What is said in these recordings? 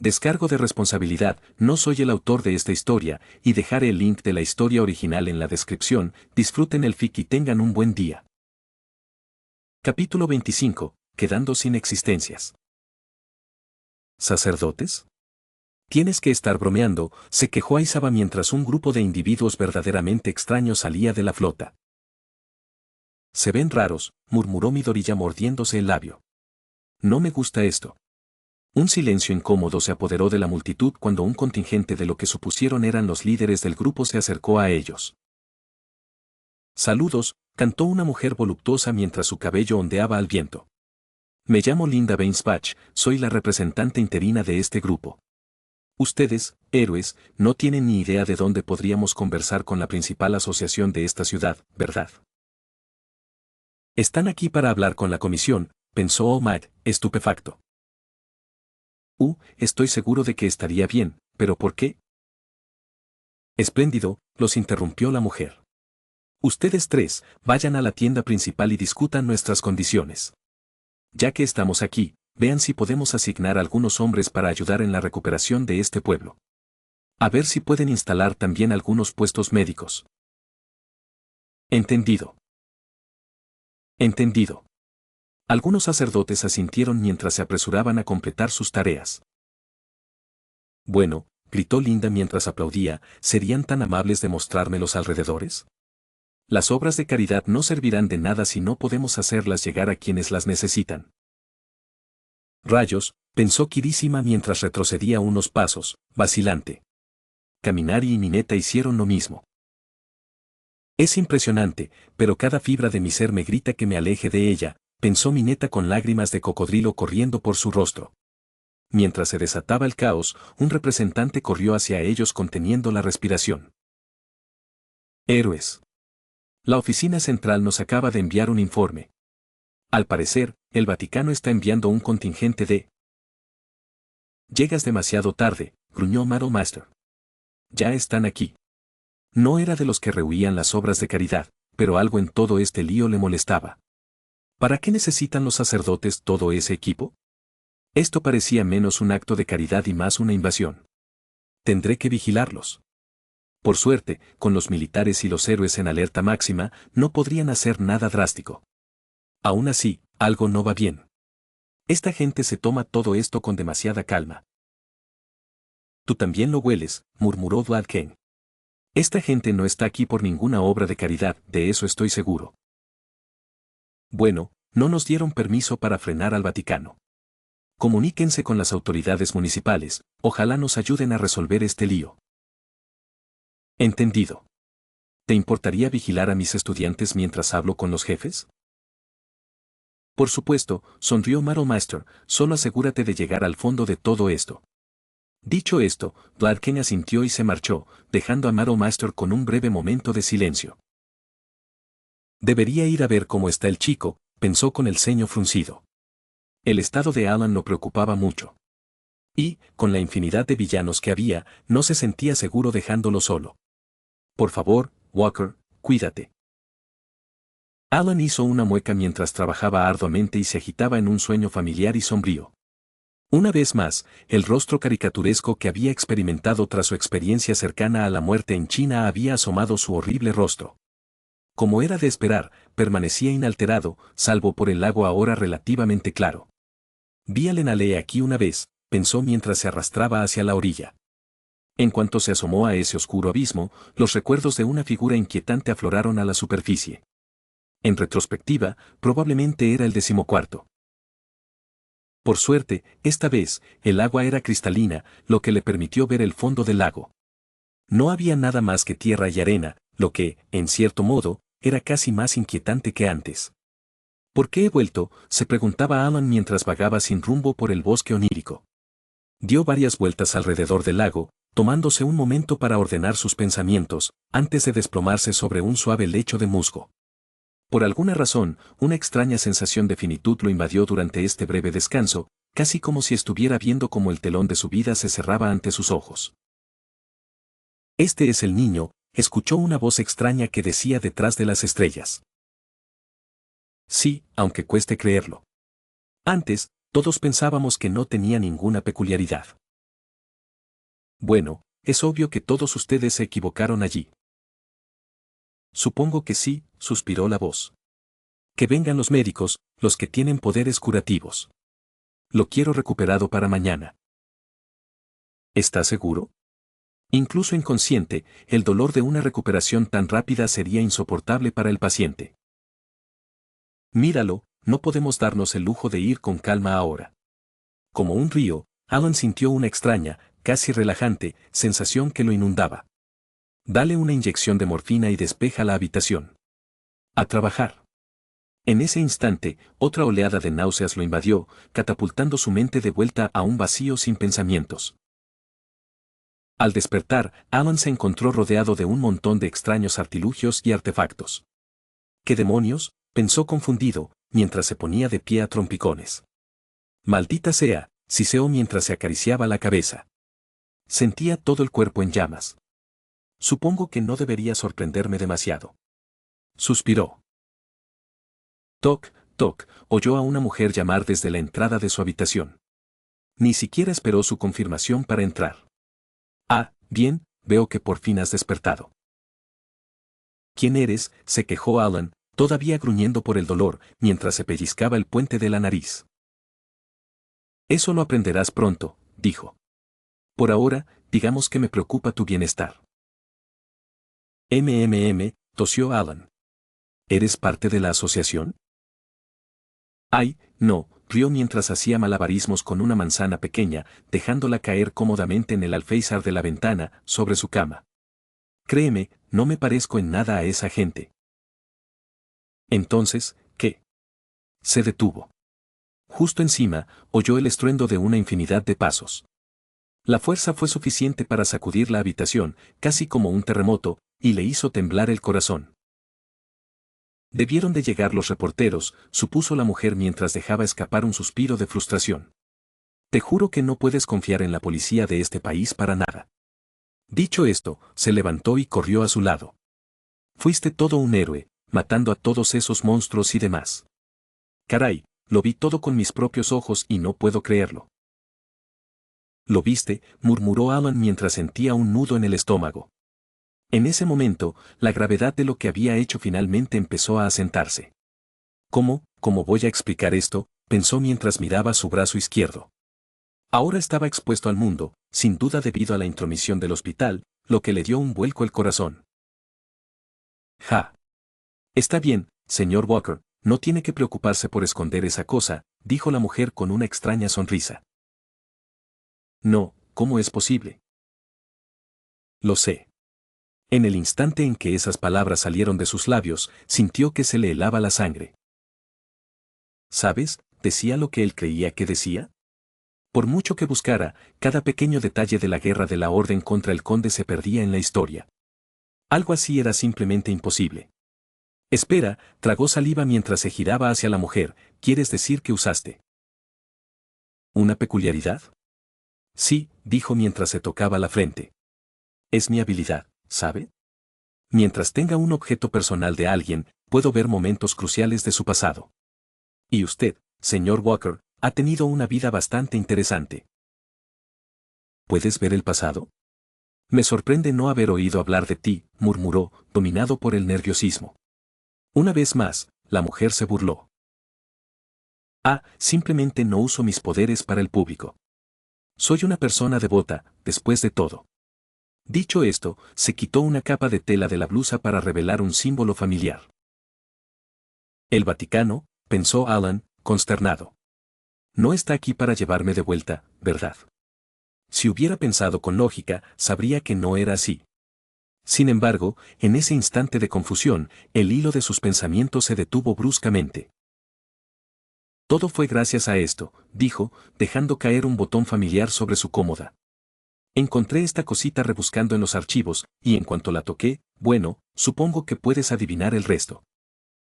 Descargo de responsabilidad, no soy el autor de esta historia, y dejaré el link de la historia original en la descripción. Disfruten el fic y tengan un buen día. Capítulo 25. Quedando sin existencias. ¿Sacerdotes? Tienes que estar bromeando, se quejó Aizaba mientras un grupo de individuos verdaderamente extraños salía de la flota. Se ven raros, murmuró Midoriya mordiéndose el labio. No me gusta esto. Un silencio incómodo se apoderó de la multitud cuando un contingente de lo que supusieron eran los líderes del grupo se acercó a ellos. Saludos, cantó una mujer voluptuosa mientras su cabello ondeaba al viento. Me llamo Linda Bainsbach, soy la representante interina de este grupo. Ustedes, héroes, no tienen ni idea de dónde podríamos conversar con la principal asociación de esta ciudad, ¿verdad? Están aquí para hablar con la comisión, pensó All Might, estupefacto. Estoy seguro de que estaría bien, ¿pero por qué? Espléndido, los interrumpió la mujer. Ustedes tres, vayan a la tienda principal y discutan nuestras condiciones. Ya que estamos aquí, vean si podemos asignar algunos hombres para ayudar en la recuperación de este pueblo. A ver si pueden instalar también algunos puestos médicos. Entendido. Entendido. Algunos sacerdotes asintieron mientras se apresuraban a completar sus tareas. Bueno, gritó Linda mientras aplaudía, ¿serían tan amables de mostrarme los alrededores? Las obras de caridad no servirán de nada si no podemos hacerlas llegar a quienes las necesitan. Rayos, pensó Kirishima mientras retrocedía unos pasos, vacilante. Kaminari y Mineta hicieron lo mismo. Es impresionante, pero cada fibra de mi ser me grita que me aleje de ella, pensó Mineta con lágrimas de cocodrilo corriendo por su rostro. Mientras se desataba el caos, un representante corrió hacia ellos conteniendo la respiración. Héroes. La oficina central nos acaba de enviar un informe. Al parecer, el Vaticano está enviando un contingente de... Llegas demasiado tarde, gruñó Madam Master. Ya están aquí. No era de los que rehuían las obras de caridad, pero algo en todo este lío le molestaba. ¿Para qué necesitan los sacerdotes todo ese equipo? Esto parecía menos un acto de caridad y más una invasión. Tendré que vigilarlos. Por suerte, con los militares y los héroes en alerta máxima, no podrían hacer nada drástico. Aún así, algo no va bien. Esta gente se toma todo esto con demasiada calma. Tú también lo hueles, murmuró Vlad Kane. Esta gente no está aquí por ninguna obra de caridad, de eso estoy seguro. Bueno, no nos dieron permiso para frenar al Vaticano. Comuníquense con las autoridades municipales, ojalá nos ayuden a resolver este lío. Entendido. ¿Te importaría vigilar a mis estudiantes mientras hablo con los jefes? Por supuesto, sonrió Madam Master, solo asegúrate de llegar al fondo de todo esto. Dicho esto, Vlad Kane asintió y se marchó, dejando a Madam Master con un breve momento de silencio. Debería ir a ver cómo está el chico, pensó con el ceño fruncido. El estado de Alan lo preocupaba mucho. Y, con la infinidad de villanos que había, no se sentía seguro dejándolo solo. Por favor, Walker, cuídate. Alan hizo una mueca mientras trabajaba arduamente y se agitaba en un sueño familiar y sombrío. Una vez más, el rostro caricaturesco que había experimentado tras su experiencia cercana a la muerte en China había asomado su horrible rostro. Como era de esperar, permanecía inalterado, salvo por el lago ahora relativamente claro. Vi a Lenale aquí una vez, pensó mientras se arrastraba hacia la orilla. En cuanto se asomó a ese oscuro abismo, los recuerdos de una figura inquietante afloraron a la superficie. En retrospectiva, probablemente era el 14º. Por suerte, esta vez, el agua era cristalina, lo que le permitió ver el fondo del lago. No había nada más que tierra y arena, lo que, en cierto modo, era casi más inquietante que antes. ¿Por qué he vuelto?, se preguntaba Alan mientras vagaba sin rumbo por el bosque onírico. Dio varias vueltas alrededor del lago, tomándose un momento para ordenar sus pensamientos, antes de desplomarse sobre un suave lecho de musgo. Por alguna razón, una extraña sensación de finitud lo invadió durante este breve descanso, casi como si estuviera viendo cómo el telón de su vida se cerraba ante sus ojos. Este es el niño, escuchó una voz extraña que decía detrás de las estrellas. Sí, aunque cueste creerlo. Antes, todos pensábamos que no tenía ninguna peculiaridad. Bueno, es obvio que todos ustedes se equivocaron allí. Supongo que sí, suspiró la voz. Que vengan los médicos, los que tienen poderes curativos. Lo quiero recuperado para mañana. ¿Estás seguro? Incluso inconsciente, el dolor de una recuperación tan rápida sería insoportable para el paciente. Míralo, no podemos darnos el lujo de ir con calma ahora. Como un río, Alan sintió una extraña, casi relajante, sensación que lo inundaba. Dale una inyección de morfina y despeja la habitación. A trabajar. En ese instante, otra oleada de náuseas lo invadió, catapultando su mente de vuelta a un vacío sin pensamientos. Al despertar, Alan se encontró rodeado de un montón de extraños artilugios y artefactos. ¿Qué demonios?, pensó confundido, mientras se ponía de pie a trompicones. Maldita sea, siseó mientras se acariciaba la cabeza. Sentía todo el cuerpo en llamas. Supongo que no debería sorprenderme demasiado. Suspiró. Toc, toc, oyó a una mujer llamar desde la entrada de su habitación. Ni siquiera esperó su confirmación para entrar. Ah, bien, veo que por fin has despertado. ¿Quién eres?, se quejó Alan, todavía gruñendo por el dolor, mientras se pellizcaba el puente de la nariz. Eso lo aprenderás pronto, dijo. Por ahora, digamos que me preocupa tu bienestar. Tosió Alan. ¿Eres parte de la asociación? Ay, no, rió mientras hacía malabarismos con una manzana pequeña, dejándola caer cómodamente en el alféizar de la ventana, sobre su cama. Créeme, no me parezco en nada a esa gente. Entonces, ¿qué? Se detuvo. Justo encima, oyó el estruendo de una infinidad de pasos. La fuerza fue suficiente para sacudir la habitación, casi como un terremoto, y le hizo temblar el corazón. Debieron de llegar los reporteros, supuso la mujer mientras dejaba escapar un suspiro de frustración. Te juro que no puedes confiar en la policía de este país para nada. Dicho esto, se levantó y corrió a su lado. Fuiste todo un héroe, matando a todos esos monstruos y demás. Caray, lo vi todo con mis propios ojos y no puedo creerlo. ¿Lo viste?, murmuró Alan mientras sentía un nudo en el estómago. En ese momento, la gravedad de lo que había hecho finalmente empezó a asentarse. ¿Cómo voy a explicar esto?, pensó mientras miraba su brazo izquierdo. Ahora estaba expuesto al mundo, sin duda debido a la intromisión del hospital, lo que le dio un vuelco el corazón. Ja. Está bien, señor Walker, no tiene que preocuparse por esconder esa cosa, dijo la mujer con una extraña sonrisa. No, ¿cómo es posible? Lo sé. En el instante en que esas palabras salieron de sus labios, sintió que se le helaba la sangre. ¿Sabes?, decía lo que él creía que decía. Por mucho que buscara, cada pequeño detalle de la guerra de la Orden contra el Conde se perdía en la historia. Algo así era simplemente imposible. Espera, tragó saliva mientras se giraba hacia la mujer. ¿Quieres decir que usaste una peculiaridad? Sí, dijo mientras se tocaba la frente. Es mi habilidad, ¿sabe? Mientras tenga un objeto personal de alguien, puedo ver momentos cruciales de su pasado. Y usted, señor Walker, ha tenido una vida bastante interesante. ¿Puedes ver el pasado? Me sorprende no haber oído hablar de ti, murmuró, dominado por el nerviosismo. Una vez más, la mujer se burló. Ah, simplemente no uso mis poderes para el público. Soy una persona devota, después de todo. Dicho esto, se quitó una capa de tela de la blusa para revelar un símbolo familiar. El Vaticano, pensó Alan, consternado. No está aquí para llevarme de vuelta, ¿verdad? Si hubiera pensado con lógica, sabría que no era así. Sin embargo, en ese instante de confusión, el hilo de sus pensamientos se detuvo bruscamente. Todo fue gracias a esto, dijo, dejando caer un botón familiar sobre su cómoda. Encontré esta cosita rebuscando en los archivos, y en cuanto la toqué, bueno, supongo que puedes adivinar el resto.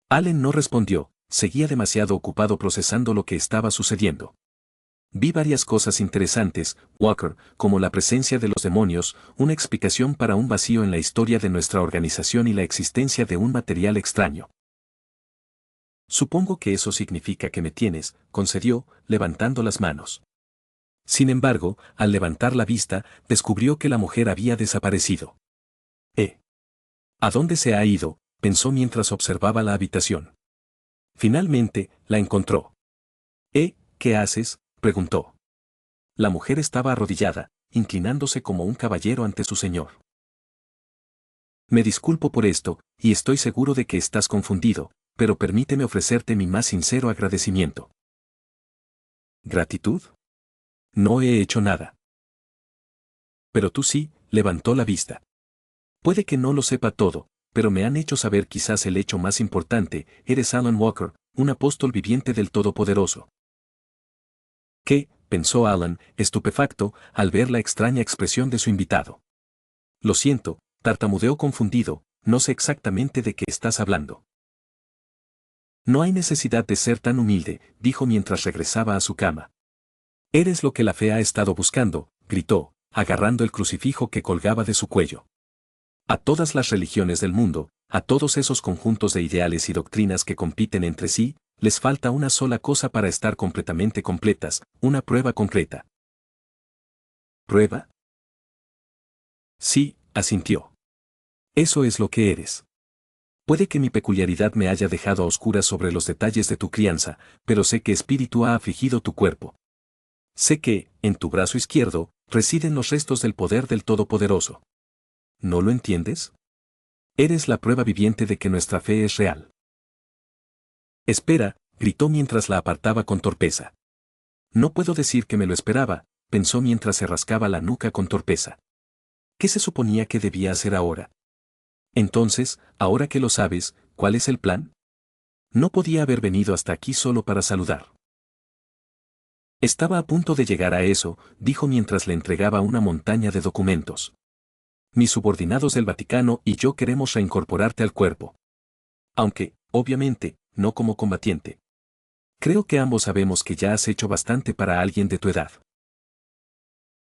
Allen no respondió, seguía demasiado ocupado procesando lo que estaba sucediendo. Vi varias cosas interesantes, Walker, como la presencia de los demonios, una explicación para un vacío en la historia de nuestra organización y la existencia de un material extraño. Supongo que eso significa que me tienes, concedió, levantando las manos. Sin embargo, al levantar la vista, descubrió que la mujer había desaparecido. ¿A dónde se ha ido?, pensó mientras observaba la habitación. Finalmente, la encontró. ¿Qué haces?, preguntó. La mujer estaba arrodillada, inclinándose como un caballero ante su señor. Me disculpo por esto, y estoy seguro de que estás confundido, pero permíteme ofrecerte mi más sincero agradecimiento. ¿Gratitud? No he hecho nada. Pero tú sí, levantó la vista. Puede que no lo sepa todo, pero me han hecho saber quizás el hecho más importante: eres Alan Walker, un apóstol viviente del Todopoderoso. ¿Qué?, pensó Alan, estupefacto, al ver la extraña expresión de su invitado. Lo siento, tartamudeó confundido, no sé exactamente de qué estás hablando. No hay necesidad de ser tan humilde, dijo mientras regresaba a su cama. Eres lo que la fe ha estado buscando, gritó, agarrando el crucifijo que colgaba de su cuello. A todas las religiones del mundo, a todos esos conjuntos de ideales y doctrinas que compiten entre sí, les falta una sola cosa para estar completamente completas: una prueba concreta. ¿Prueba? Sí, asintió. Eso es lo que eres. Puede que mi peculiaridad me haya dejado a oscuras sobre los detalles de tu crianza, pero sé que espíritu ha afligido tu cuerpo. Sé que, en tu brazo izquierdo, residen los restos del poder del Todopoderoso. ¿No lo entiendes? Eres la prueba viviente de que nuestra fe es real. Espera, gritó mientras la apartaba con torpeza. No puedo decir que me lo esperaba, pensó mientras se rascaba la nuca con torpeza. ¿Qué se suponía que debía hacer ahora? Entonces, ahora que lo sabes, ¿cuál es el plan? No podía haber venido hasta aquí solo para saludar. Estaba a punto de llegar a eso, dijo mientras le entregaba una montaña de documentos. Mis subordinados del Vaticano y yo queremos reincorporarte al cuerpo. Aunque, obviamente, no como combatiente. Creo que ambos sabemos que ya has hecho bastante para alguien de tu edad.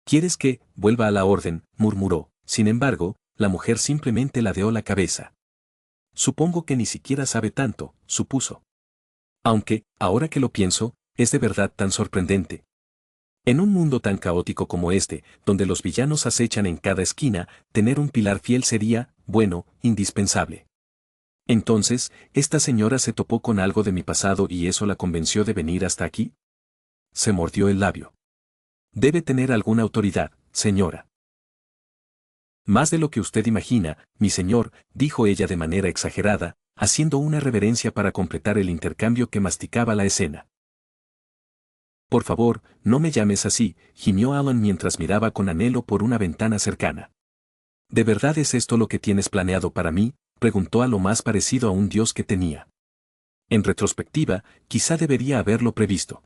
¿Quieres que vuelva a la orden?, murmuró. Sin embargo, la mujer simplemente ladeó la cabeza. Supongo que ni siquiera sabe tanto, supuso. Aunque, ahora que lo pienso, es de verdad tan sorprendente. En un mundo tan caótico como este, donde los villanos acechan en cada esquina, tener un pilar fiel sería, bueno, indispensable. Entonces, ¿esta señora se topó con algo de mi pasado y eso la convenció de venir hasta aquí? Se mordió el labio. Debe tener alguna autoridad, señora. Más de lo que usted imagina, mi señor, dijo ella de manera exagerada, haciendo una reverencia para completar el intercambio que masticaba la escena. Por favor, no me llames así, gimió Alan mientras miraba con anhelo por una ventana cercana. ¿De verdad es esto lo que tienes planeado para mí?, preguntó a lo más parecido a un dios que tenía. En retrospectiva, quizá debería haberlo previsto.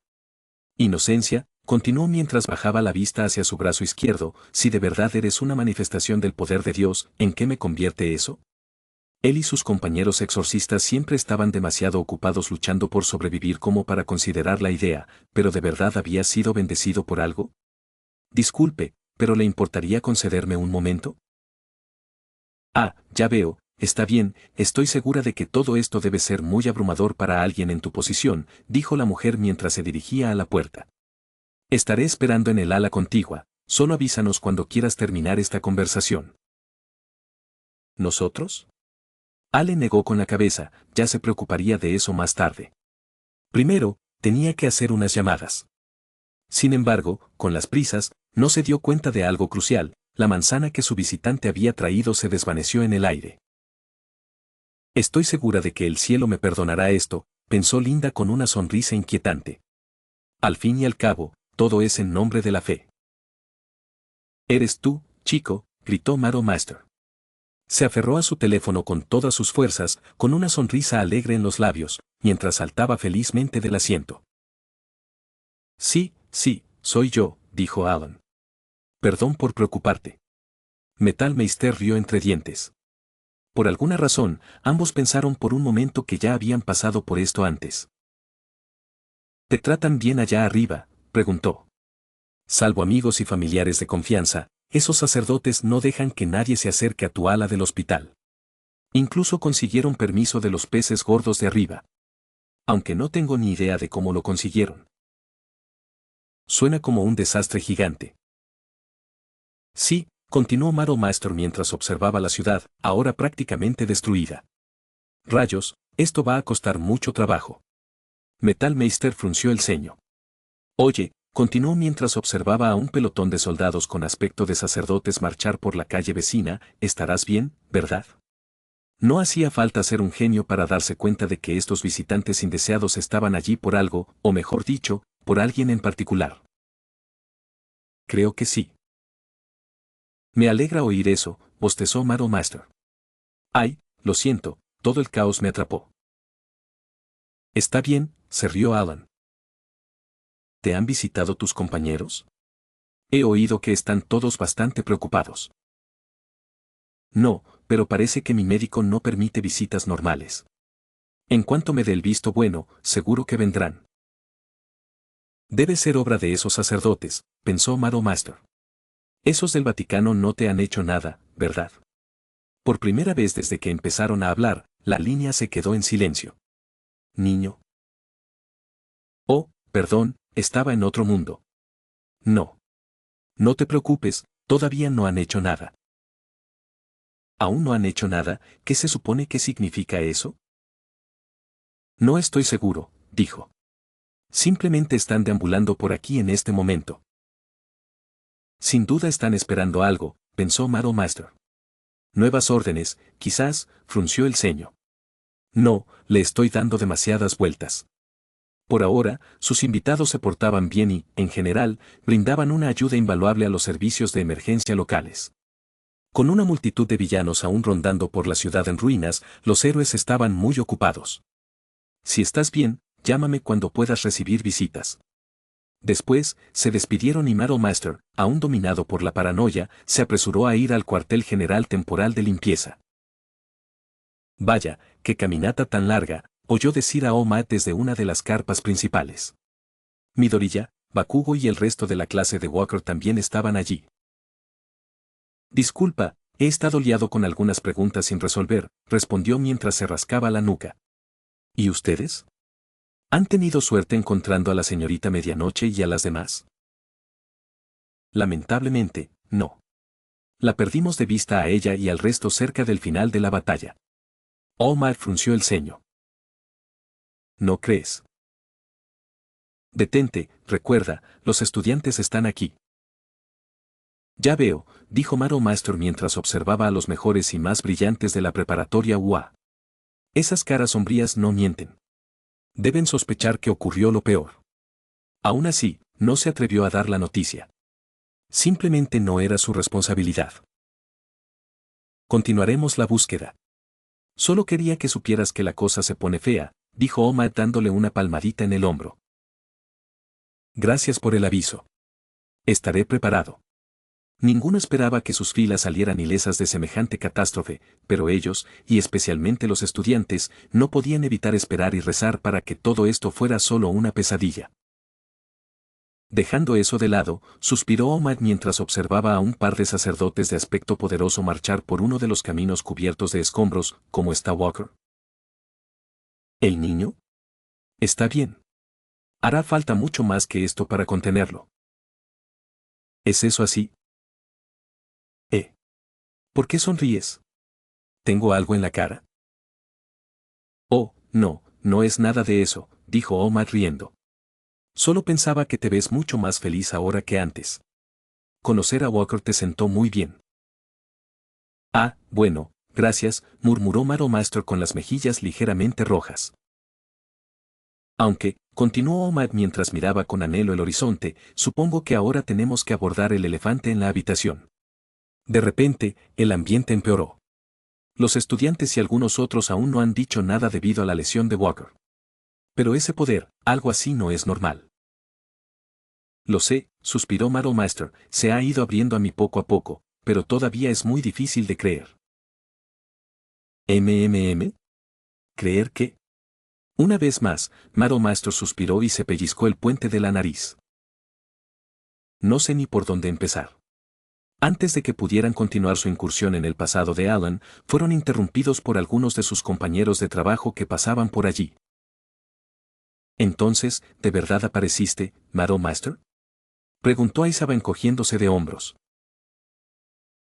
Inocencia, continuó mientras bajaba la vista hacia su brazo izquierdo, si de verdad eres una manifestación del poder de Dios, ¿en qué me convierte eso? Él y sus compañeros exorcistas siempre estaban demasiado ocupados luchando por sobrevivir como para considerar la idea, pero ¿de verdad había sido bendecido por algo? Disculpe, ¿pero le importaría concederme un momento? Ah, ya veo, está bien, estoy segura de que todo esto debe ser muy abrumador para alguien en tu posición, dijo la mujer mientras se dirigía a la puerta. Estaré esperando en el ala contigua, solo avísanos cuando quieras terminar esta conversación. ¿Nosotros? Ale negó con la cabeza, ya se preocuparía de eso más tarde. Primero, tenía que hacer unas llamadas. Sin embargo, con las prisas, no se dio cuenta de algo crucial: la manzana que su visitante había traído se desvaneció en el aire. Estoy segura de que el cielo me perdonará esto, pensó Linda con una sonrisa inquietante. Al fin y al cabo, todo es en nombre de la fe. ¿Eres tú, chico?, gritó Maro Master. Se aferró a su teléfono con todas sus fuerzas, con una sonrisa alegre en los labios, mientras saltaba felizmente del asiento. Sí, soy yo, dijo Alan. Perdón por preocuparte. Metal Meister rió entre dientes. Por alguna razón, ambos pensaron por un momento que ya habían pasado por esto antes. ¿Te tratan bien allá arriba?, preguntó. Salvo amigos y familiares de confianza, esos sacerdotes no dejan que nadie se acerque a tu ala del hospital. Incluso consiguieron permiso de los peces gordos de arriba. Aunque no tengo ni idea de cómo lo consiguieron. Suena como un desastre gigante. Sí, continuó Maro Master mientras observaba la ciudad, ahora prácticamente destruida. Rayos, esto va a costar mucho trabajo. Metal Meister frunció el ceño. Oye, continuó mientras observaba a un pelotón de soldados con aspecto de sacerdotes marchar por la calle vecina, estarás bien, ¿verdad? No hacía falta ser un genio para darse cuenta de que estos visitantes indeseados estaban allí por algo, o mejor dicho, por alguien en particular. Creo que sí. Me alegra oír eso, bostezó Maro Master. Ay, lo siento, todo el caos me atrapó. Está bien, se rió Alan. ¿Te han visitado tus compañeros? He oído que están todos bastante preocupados. No, pero parece que mi médico no permite visitas normales. En cuanto me dé el visto bueno, seguro que vendrán. Debe ser obra de esos sacerdotes, pensó Maro Master. Esos del Vaticano no te han hecho nada, ¿verdad? Por primera vez desde que empezaron a hablar, la línea se quedó en silencio. Niño. Oh, perdón, estaba en otro mundo. No. No te preocupes, todavía no han hecho nada. ¿Aún no han hecho nada? ¿Qué se supone que significa eso? No estoy seguro, dijo. Simplemente están deambulando por aquí en este momento. Sin duda están esperando algo, pensó Maro Master. Nuevas órdenes, quizás, frunció el ceño. No, le estoy dando demasiadas vueltas. Por ahora, sus invitados se portaban bien y, en general, brindaban una ayuda invaluable a los servicios de emergencia locales. Con una multitud de villanos aún rondando por la ciudad en ruinas, los héroes estaban muy ocupados. Si estás bien, llámame cuando puedas recibir visitas. Después, se despidieron y Maro Master, aún dominado por la paranoia, se apresuró a ir al cuartel general temporal de limpieza. Vaya, qué caminata tan larga, oyó decir a Omad desde una de las carpas principales. Midoriya, Bakugo y el resto de la clase de Walker también estaban allí. Disculpa, he estado liado con algunas preguntas sin resolver, respondió mientras se rascaba la nuca. ¿Y ustedes? ¿Han tenido suerte encontrando a la señorita Medianoche y a las demás? Lamentablemente, no. La perdimos de vista a ella y al resto cerca del final de la batalla. Omar frunció el ceño. ¿No crees? Detente, recuerda, los estudiantes están aquí. Ya veo, dijo Maro Master mientras observaba a los mejores y más brillantes de la preparatoria UA. Esas caras sombrías no mienten. Deben sospechar que ocurrió lo peor. Aún así, no se atrevió a dar la noticia. Simplemente no era su responsabilidad. Continuaremos la búsqueda. Solo quería que supieras que la cosa se pone fea, dijo Omar dándole una palmadita en el hombro. Gracias por el aviso. Estaré preparado. Ninguno esperaba que sus filas salieran ilesas de semejante catástrofe, pero ellos, y especialmente los estudiantes, no podían evitar esperar y rezar para que todo esto fuera solo una pesadilla. Dejando eso de lado, suspiró Omar mientras observaba a un par de sacerdotes de aspecto poderoso marchar por uno de los caminos cubiertos de escombros, ¿cómo está Walker? ¿El niño? Está bien. Hará falta mucho más que esto para contenerlo. ¿Es eso así? ¿Por qué sonríes? ¿Tengo algo en la cara? Oh, no, no es nada de eso, dijo Omar riendo. Solo pensaba que te ves mucho más feliz ahora que antes. Conocer a Walker te sentó muy bien. Ah, bueno, gracias, murmuró Maro Master con las mejillas ligeramente rojas. Aunque, continuó Omar mientras miraba con anhelo el horizonte, supongo que ahora tenemos que abordar el elefante en la habitación. De repente, el ambiente empeoró. Los estudiantes y algunos otros aún no han dicho nada debido a la lesión de Walker. Pero ese poder, algo así no es normal. Lo sé, suspiró Maro Master, se ha ido abriendo a mí poco a poco, pero todavía es muy difícil de creer. ¿MMM? ¿Creer qué? Una vez más, Maro Master suspiró y se pellizcó el puente de la nariz. No sé ni por dónde empezar. Antes de que pudieran continuar su incursión en el pasado de Alan, fueron interrumpidos por algunos de sus compañeros de trabajo que pasaban por allí. Entonces, ¿de verdad apareciste, Maro Master? Preguntó Aizaba encogiéndose de hombros.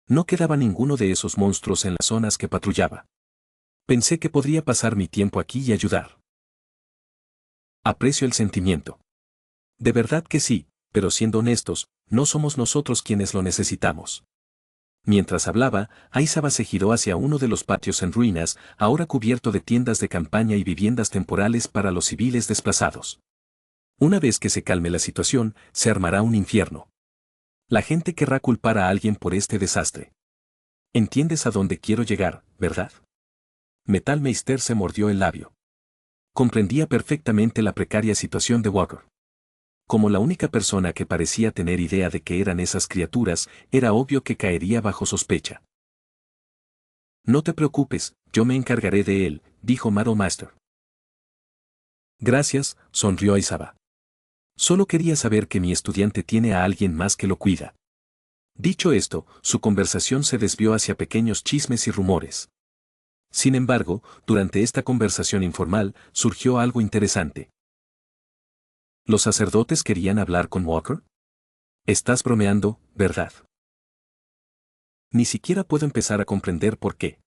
No quedaba ninguno de esos monstruos en las zonas que patrullaba. Pensé que podría pasar mi tiempo aquí y ayudar. Aprecio el sentimiento. De verdad que sí, pero siendo honestos, no somos nosotros quienes lo necesitamos. Mientras hablaba, Aizaba se giró hacia uno de los patios en ruinas, ahora cubierto de tiendas de campaña y viviendas temporales para los civiles desplazados. Una vez que se calme la situación, se armará un infierno. La gente querrá culpar a alguien por este desastre. ¿Entiendes a dónde quiero llegar, verdad? Metal Meister se mordió el labio. Comprendía perfectamente la precaria situación de Walker. Como la única persona que parecía tener idea de qué eran esas criaturas, era obvio que caería bajo sospecha. No te preocupes, yo me encargaré de él, dijo Madol Master. Gracias, sonrió Aizaba. Solo quería saber que mi estudiante tiene a alguien más que lo cuida. Dicho esto, su conversación se desvió hacia pequeños chismes y rumores. Sin embargo, durante esta conversación informal, surgió algo interesante. ¿Los sacerdotes querían hablar con Walker? Estás bromeando, ¿verdad? Ni siquiera puedo empezar a comprender por qué.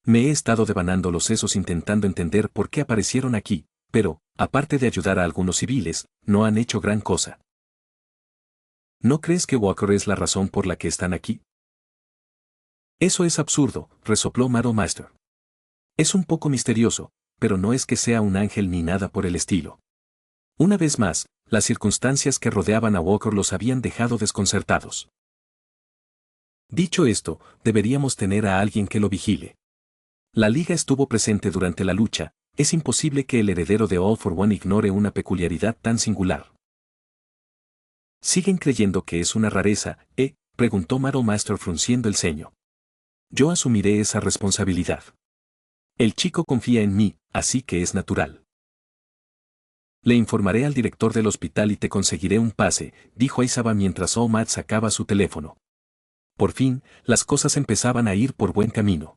Me he estado devanando los sesos intentando entender por qué aparecieron aquí, pero, aparte de ayudar a algunos civiles, no han hecho gran cosa. ¿No crees que Walker es la razón por la que están aquí? Eso es absurdo, resopló Madol Master. Es un poco misterioso, pero no es que sea un ángel ni nada por el estilo. Una vez más, las circunstancias que rodeaban a Walker los habían dejado desconcertados. Dicho esto, deberíamos tener a alguien que lo vigile. La Liga estuvo presente durante la lucha, es imposible que el heredero de All for One ignore una peculiaridad tan singular. ¿Siguen creyendo que es una rareza, preguntó Madol Master frunciendo el ceño. Yo asumiré esa responsabilidad. El chico confía en mí, así que es natural. Le informaré al director del hospital y te conseguiré un pase, dijo Aizaba mientras Omad sacaba su teléfono. Por fin, las cosas empezaban a ir por buen camino.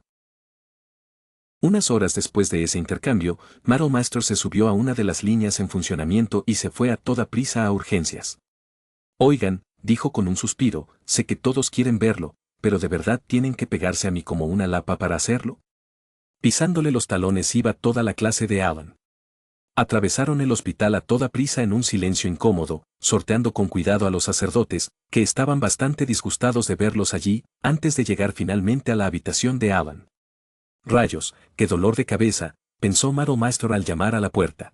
Unas horas después de ese intercambio, Madol Master se subió a una de las líneas en funcionamiento y se fue a toda prisa a urgencias. Oigan, dijo con un suspiro, sé que todos quieren verlo, pero ¿de verdad tienen que pegarse a mí como una lapa para hacerlo? Pisándole los talones iba toda la clase de Alan. Atravesaron el hospital a toda prisa en un silencio incómodo, sorteando con cuidado a los sacerdotes, que estaban bastante disgustados de verlos allí, antes de llegar finalmente a la habitación de Alan. Rayos, qué dolor de cabeza, pensó Madol Master al llamar a la puerta.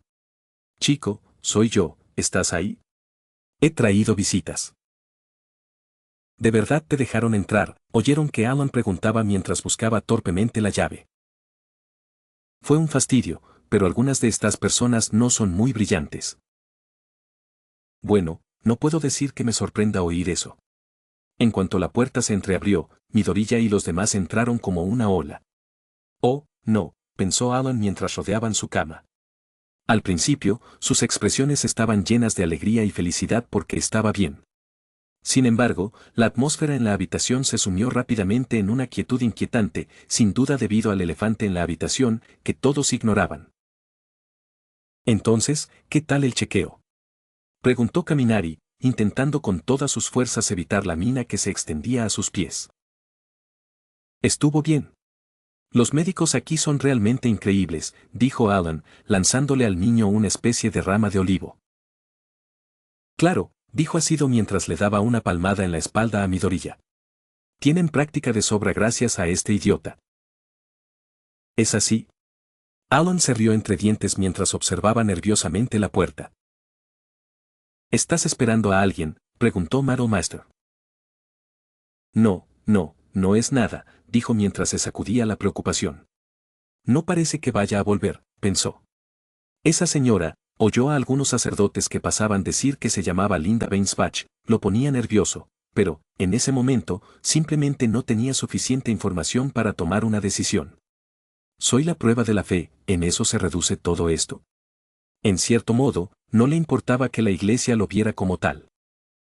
Chico, soy yo, ¿estás ahí? He traído visitas. ¿De verdad te dejaron entrar? Oyeron que Alan preguntaba mientras buscaba torpemente la llave. Fue un fastidio, pero algunas de estas personas no son muy brillantes. Bueno, no puedo decir que me sorprenda oír eso. En cuanto la puerta se entreabrió, Midoriya y los demás entraron como una ola. Oh, no, pensó Alan mientras rodeaban su cama. Al principio, sus expresiones estaban llenas de alegría y felicidad porque estaba bien. Sin embargo, la atmósfera en la habitación se sumió rápidamente en una quietud inquietante, sin duda debido al elefante en la habitación, que todos ignoraban. Entonces, ¿qué tal el chequeo? Preguntó Kaminari, intentando con todas sus fuerzas evitar la mina que se extendía a sus pies. Estuvo bien. Los médicos aquí son realmente increíbles, dijo Alan, lanzándole al niño una especie de rama de olivo. Claro, dijo Asido mientras le daba una palmada en la espalda a Midoriya. Tienen práctica de sobra gracias a este idiota. ¿Es así? Alan se rió entre dientes mientras observaba nerviosamente la puerta. ¿Estás esperando a alguien?, preguntó Madol Master. No, no es nada, dijo mientras se sacudía la preocupación. No parece que vaya a volver, pensó. Esa señora, oyó a algunos sacerdotes que pasaban decir que se llamaba Linda Bainsbach, lo ponía nervioso, pero, en ese momento, simplemente no tenía suficiente información para tomar una decisión. Soy la prueba de la fe, ¿en eso se reduce todo esto? En cierto modo, no le importaba que la iglesia lo viera como tal.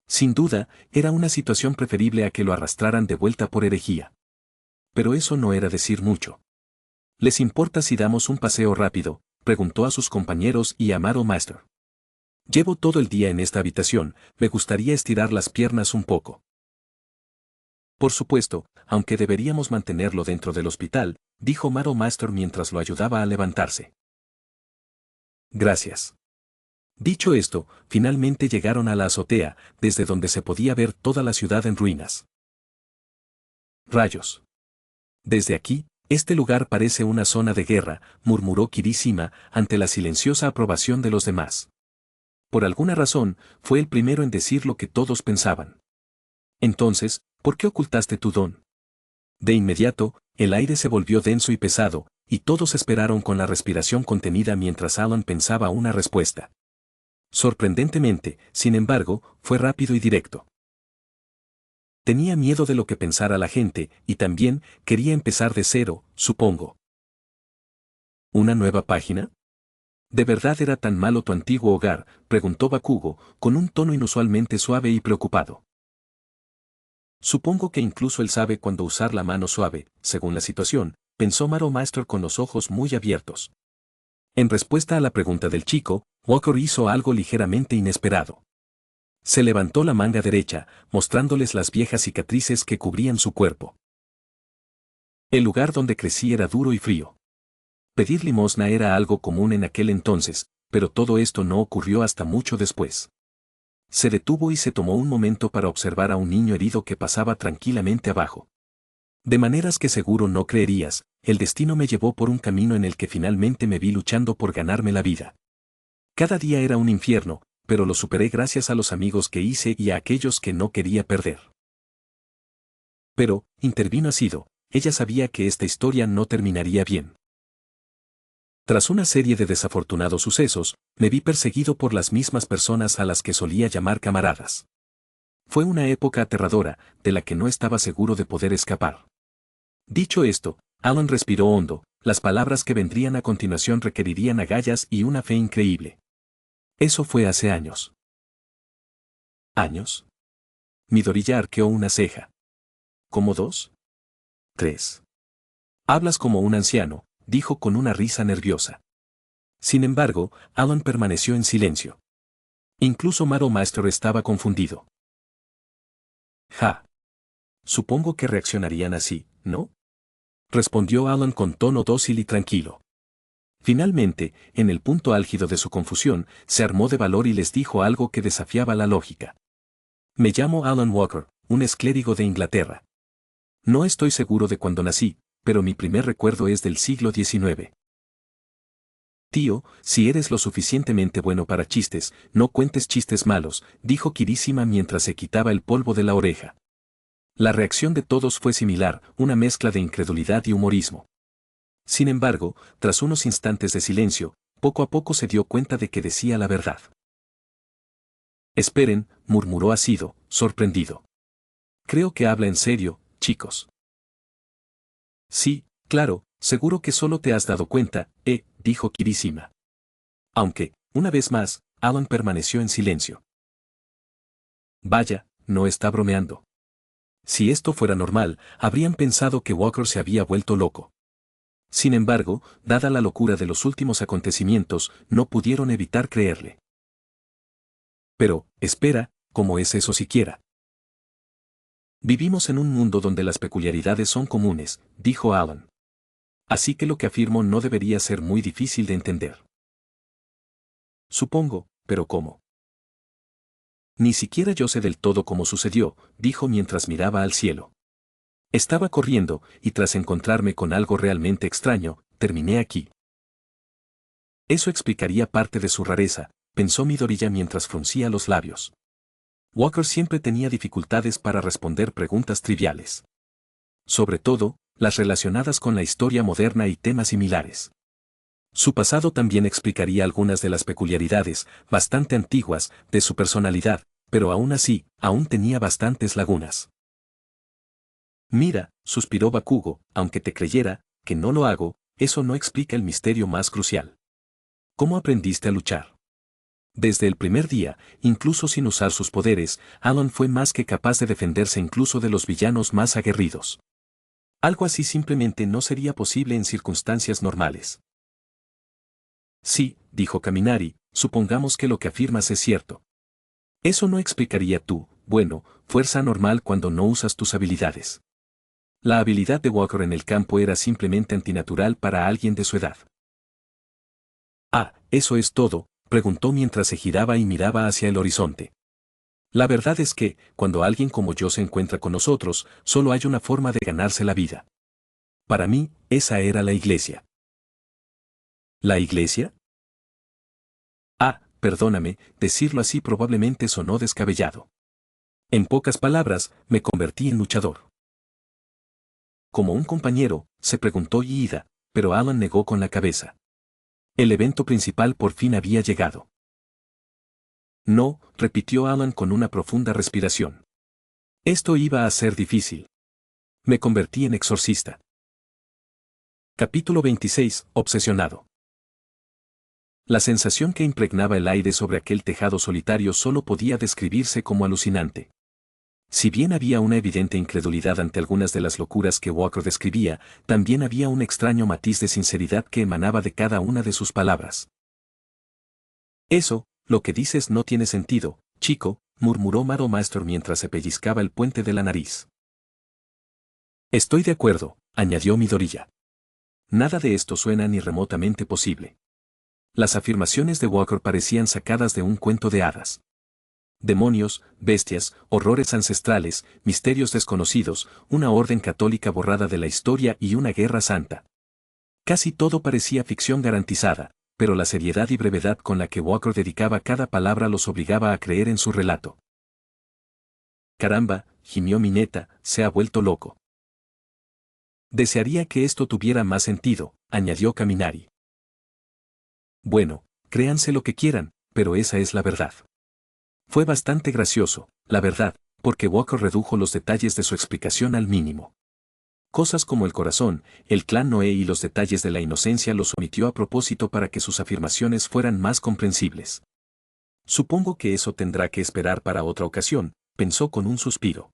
Sin duda, era una situación preferible a que lo arrastraran de vuelta por herejía. Pero eso no era decir mucho. ¿Les importa si damos un paseo rápido?, preguntó a sus compañeros y a Madol Master. Llevo todo el día en esta habitación, me gustaría estirar las piernas un poco. Por supuesto, aunque deberíamos mantenerlo dentro del hospital, dijo Maro Master mientras lo ayudaba a levantarse. Gracias. Dicho esto, finalmente llegaron a la azotea, desde donde se podía ver toda la ciudad en ruinas. Rayos. Desde aquí, este lugar parece una zona de guerra, murmuró Kirishima ante la silenciosa aprobación de los demás. Por alguna razón, fue el primero en decir lo que todos pensaban. Entonces, ¿por qué ocultaste tu don? De inmediato, el aire se volvió denso y pesado, y todos esperaron con la respiración contenida mientras Alan pensaba una respuesta. Sorprendentemente, sin embargo, fue rápido y directo. Tenía miedo de lo que pensara la gente, y también quería empezar de cero, supongo. ¿Una nueva página? ¿De verdad era tan malo tu antiguo hogar?, preguntó Bakugo, con un tono inusualmente suave y preocupado. Supongo que incluso él sabe cuándo usar la mano suave, según la situación, pensó Maro Master con los ojos muy abiertos. En respuesta a la pregunta del chico, Walker hizo algo ligeramente inesperado. Se levantó la manga derecha, mostrándoles las viejas cicatrices que cubrían su cuerpo. El lugar donde crecí era duro y frío. Pedir limosna era algo común en aquel entonces, pero todo esto no ocurrió hasta mucho después. Se detuvo y se tomó un momento para observar a un niño herido que pasaba tranquilamente abajo. De maneras que seguro no creerías, el destino me llevó por un camino en el que finalmente me vi luchando por ganarme la vida. Cada día era un infierno, pero lo superé gracias a los amigos que hice y a aquellos que no quería perder. Pero, intervino Asido, ella sabía que esta historia no terminaría bien. Tras una serie de desafortunados sucesos, me vi perseguido por las mismas personas a las que solía llamar camaradas. Fue una época aterradora, de la que no estaba seguro de poder escapar. Dicho esto, Alan respiró hondo, las palabras que vendrían a continuación requerirían agallas y una fe increíble. Eso fue hace años. ¿Años? Midoriya arqueó una ceja. ¿Cómo 2? 3. Hablas como un anciano, dijo con una risa nerviosa. Sin embargo, Alan permaneció en silencio. Incluso Maro Master estaba confundido. Ja. Supongo que reaccionarían así, ¿no? Respondió Alan con tono dócil y tranquilo. Finalmente, en el punto álgido de su confusión, se armó de valor y les dijo algo que desafiaba la lógica. Me llamo Alan Walker, un esclérigo de Inglaterra. No estoy seguro de cuándo nací, pero mi primer recuerdo es del siglo XIX. Tío, si eres lo suficientemente bueno para chistes, no cuentes chistes malos, dijo Kirishima mientras se quitaba el polvo de la oreja. La reacción de todos fue similar, una mezcla de incredulidad y humorismo. Sin embargo, tras unos instantes de silencio, poco a poco se dio cuenta de que decía la verdad. Esperen, murmuró Asido, sorprendido. Creo que habla en serio, chicos. Sí, claro, seguro que solo te has dado cuenta, dijo Kirishima. Aunque, una vez más, Alan permaneció en silencio. Vaya, no está bromeando. Si esto fuera normal, habrían pensado que Walker se había vuelto loco. Sin embargo, dada la locura de los últimos acontecimientos, no pudieron evitar creerle. Pero, espera, ¿cómo es eso siquiera? Vivimos en un mundo donde las peculiaridades son comunes, dijo Alan. Así que lo que afirmo no debería ser muy difícil de entender. Supongo, pero ¿cómo? Ni siquiera yo sé del todo cómo sucedió, dijo mientras miraba al cielo. Estaba corriendo, y tras encontrarme con algo realmente extraño, terminé aquí. Eso explicaría parte de su rareza, pensó Midoriya mientras fruncía los labios. Walker siempre tenía dificultades para responder preguntas triviales. Sobre todo, las relacionadas con la historia moderna y temas similares. Su pasado también explicaría algunas de las peculiaridades, bastante antiguas, de su personalidad, pero aún así, aún tenía bastantes lagunas. Mira, suspiró Bakugo, aunque te creyera, que no lo hago, eso no explica el misterio más crucial. ¿Cómo aprendiste a luchar? Desde el primer día, incluso sin usar sus poderes, Alan fue más que capaz de defenderse incluso de los villanos más aguerridos. Algo así simplemente no sería posible en circunstancias normales. Sí, dijo Kaminari, supongamos que lo que afirmas es cierto. Eso no explicaría fuerza normal cuando no usas tus habilidades. La habilidad de Walker en el campo era simplemente antinatural para alguien de su edad. Ah, ¿eso es todo?, preguntó mientras se giraba y miraba hacia el horizonte. La verdad es que, cuando alguien como yo se encuentra con nosotros, solo hay una forma de ganarse la vida. Para mí, esa era la iglesia. ¿La iglesia? Ah, perdóname, decirlo así probablemente sonó descabellado. En pocas palabras, me convertí en luchador. Como un compañero, se preguntó Iida, pero Alan negó con la cabeza. El evento principal por fin había llegado. No, repitió Alan con una profunda respiración. Esto iba a ser difícil. Me convertí en exorcista. Capítulo 26. Obsesionado. La sensación que impregnaba el aire sobre aquel tejado solitario solo podía describirse como alucinante. Si bien había una evidente incredulidad ante algunas de las locuras que Walker describía, también había un extraño matiz de sinceridad que emanaba de cada una de sus palabras. Eso, lo que dices no tiene sentido, chico, murmuró Mado Master mientras se pellizcaba el puente de la nariz. Estoy de acuerdo, añadió Midoriya. Nada de esto suena ni remotamente posible. Las afirmaciones de Walker parecían sacadas de un cuento de hadas. Demonios, bestias, horrores ancestrales, misterios desconocidos, una orden católica borrada de la historia y una guerra santa. Casi todo parecía ficción garantizada, pero la seriedad y brevedad con la que Walker dedicaba cada palabra los obligaba a creer en su relato. Caramba, gimió Mineta, se ha vuelto loco. Desearía que esto tuviera más sentido, añadió Kaminari. Bueno, créanse lo que quieran, pero esa es la verdad. Fue bastante gracioso, la verdad, porque Walker redujo los detalles de su explicación al mínimo. Cosas como el corazón, el clan Noé y los detalles de la inocencia los omitió a propósito para que sus afirmaciones fueran más comprensibles. Supongo que eso tendrá que esperar para otra ocasión, pensó con un suspiro.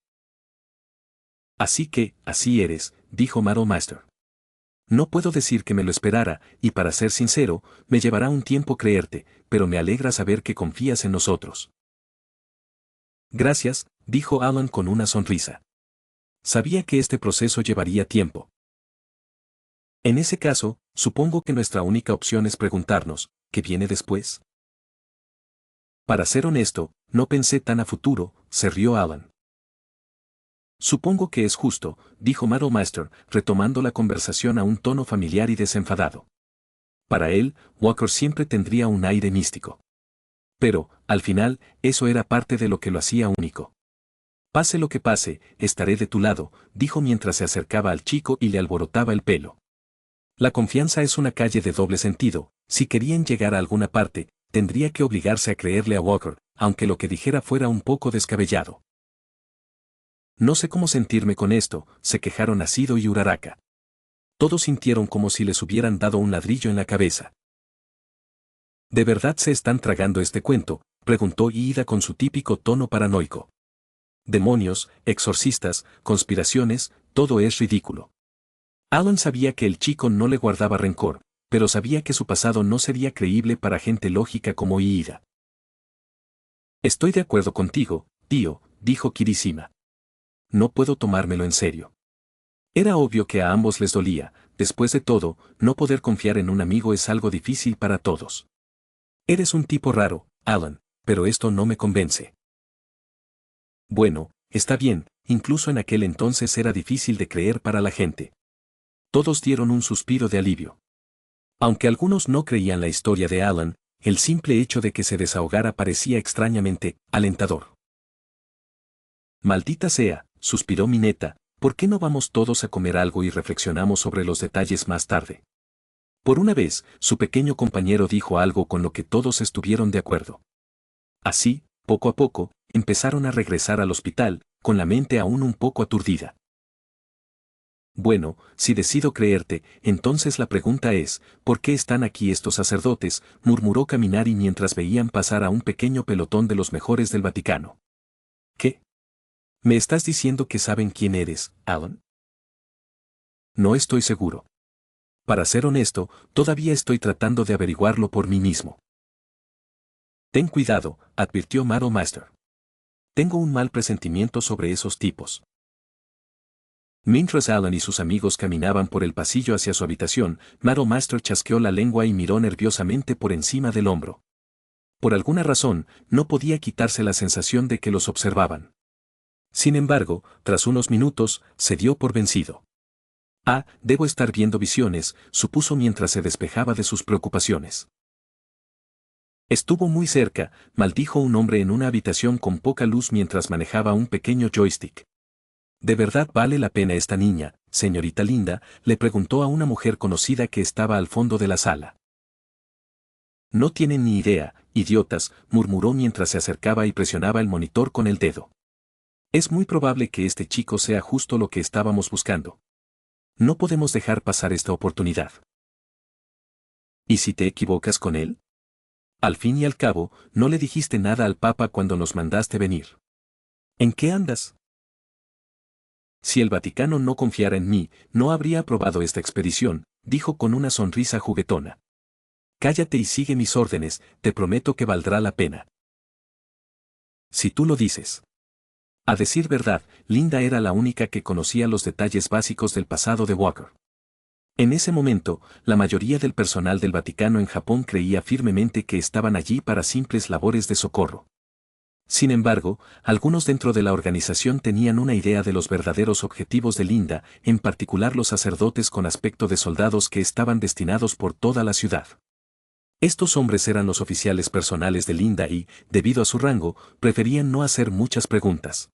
Así que, así eres, dijo Mado Master. No puedo decir que me lo esperara, y para ser sincero, me llevará un tiempo creerte, pero me alegra saber que confías en nosotros. Gracias, dijo Alan con una sonrisa. Sabía que este proceso llevaría tiempo. En ese caso, supongo que nuestra única opción es preguntarnos, ¿qué viene después? Para ser honesto, no pensé tan a futuro, se rió Alan. Supongo que es justo, dijo Mado Master, retomando la conversación a un tono familiar y desenfadado. Para él, Walker siempre tendría un aire místico. Pero, al final, eso era parte de lo que lo hacía único. Pase lo que pase, estaré de tu lado, dijo mientras se acercaba al chico y le alborotaba el pelo. La confianza es una calle de doble sentido, si querían llegar a alguna parte, tendría que obligarse a creerle a Walker, aunque lo que dijera fuera un poco descabellado. No sé cómo sentirme con esto, se quejaron Asido y Uraraka. Todos sintieron como si les hubieran dado un ladrillo en la cabeza. ¿De verdad se están tragando este cuento?, preguntó Iida con su típico tono paranoico. Demonios, exorcistas, conspiraciones, todo es ridículo. Alan sabía que el chico no le guardaba rencor, pero sabía que su pasado no sería creíble para gente lógica como Iida. Estoy de acuerdo contigo, tío, dijo Kirishima. No puedo tomármelo en serio. Era obvio que a ambos les dolía, después de todo, no poder confiar en un amigo es algo difícil para todos. Eres un tipo raro, Alan, pero esto no me convence. Bueno, está bien, incluso en aquel entonces era difícil de creer para la gente. Todos dieron un suspiro de alivio. Aunque algunos no creían la historia de Alan, el simple hecho de que se desahogara parecía extrañamente alentador. Maldita sea, suspiró Mineta, ¿por qué no vamos todos a comer algo y reflexionamos sobre los detalles más tarde? Por una vez, su pequeño compañero dijo algo con lo que todos estuvieron de acuerdo. Así, poco a poco, empezaron a regresar al hospital, con la mente aún un poco aturdida. Bueno, si decido creerte, entonces la pregunta es, ¿por qué están aquí estos sacerdotes?, murmuró Kaminari mientras veían pasar a un pequeño pelotón de los mejores del Vaticano. ¿Qué? ¿Me estás diciendo que saben quién eres, Alan? No estoy seguro. Para ser honesto, todavía estoy tratando de averiguarlo por mí mismo. Ten cuidado, advirtió Madame Master. Tengo un mal presentimiento sobre esos tipos. Mientras Alan y sus amigos caminaban por el pasillo hacia su habitación, Madame Master chasqueó la lengua y miró nerviosamente por encima del hombro. Por alguna razón, no podía quitarse la sensación de que los observaban. Sin embargo, tras unos minutos, se dio por vencido. Ah, debo estar viendo visiones, supuso mientras se despejaba de sus preocupaciones. Estuvo muy cerca, maldijo un hombre en una habitación con poca luz mientras manejaba un pequeño joystick. ¿De verdad vale la pena esta niña, señorita Linda?, le preguntó a una mujer conocida que estaba al fondo de la sala. No tienen ni idea, idiotas, murmuró mientras se acercaba y presionaba el monitor con el dedo. Es muy probable que este chico sea justo lo que estábamos buscando. No podemos dejar pasar esta oportunidad. ¿Y si te equivocas con él? Al fin y al cabo, no le dijiste nada al Papa cuando nos mandaste venir. ¿En qué andas? Si el Vaticano no confiara en mí, no habría aprobado esta expedición, dijo con una sonrisa juguetona. Cállate y sigue mis órdenes, te prometo que valdrá la pena. Si tú lo dices. A decir verdad, Linda era la única que conocía los detalles básicos del pasado de Walker. En ese momento, la mayoría del personal del Vaticano en Japón creía firmemente que estaban allí para simples labores de socorro. Sin embargo, algunos dentro de la organización tenían una idea de los verdaderos objetivos de Linda, en particular los sacerdotes con aspecto de soldados que estaban destinados por toda la ciudad. Estos hombres eran los oficiales personales de Linda y, debido a su rango, preferían no hacer muchas preguntas.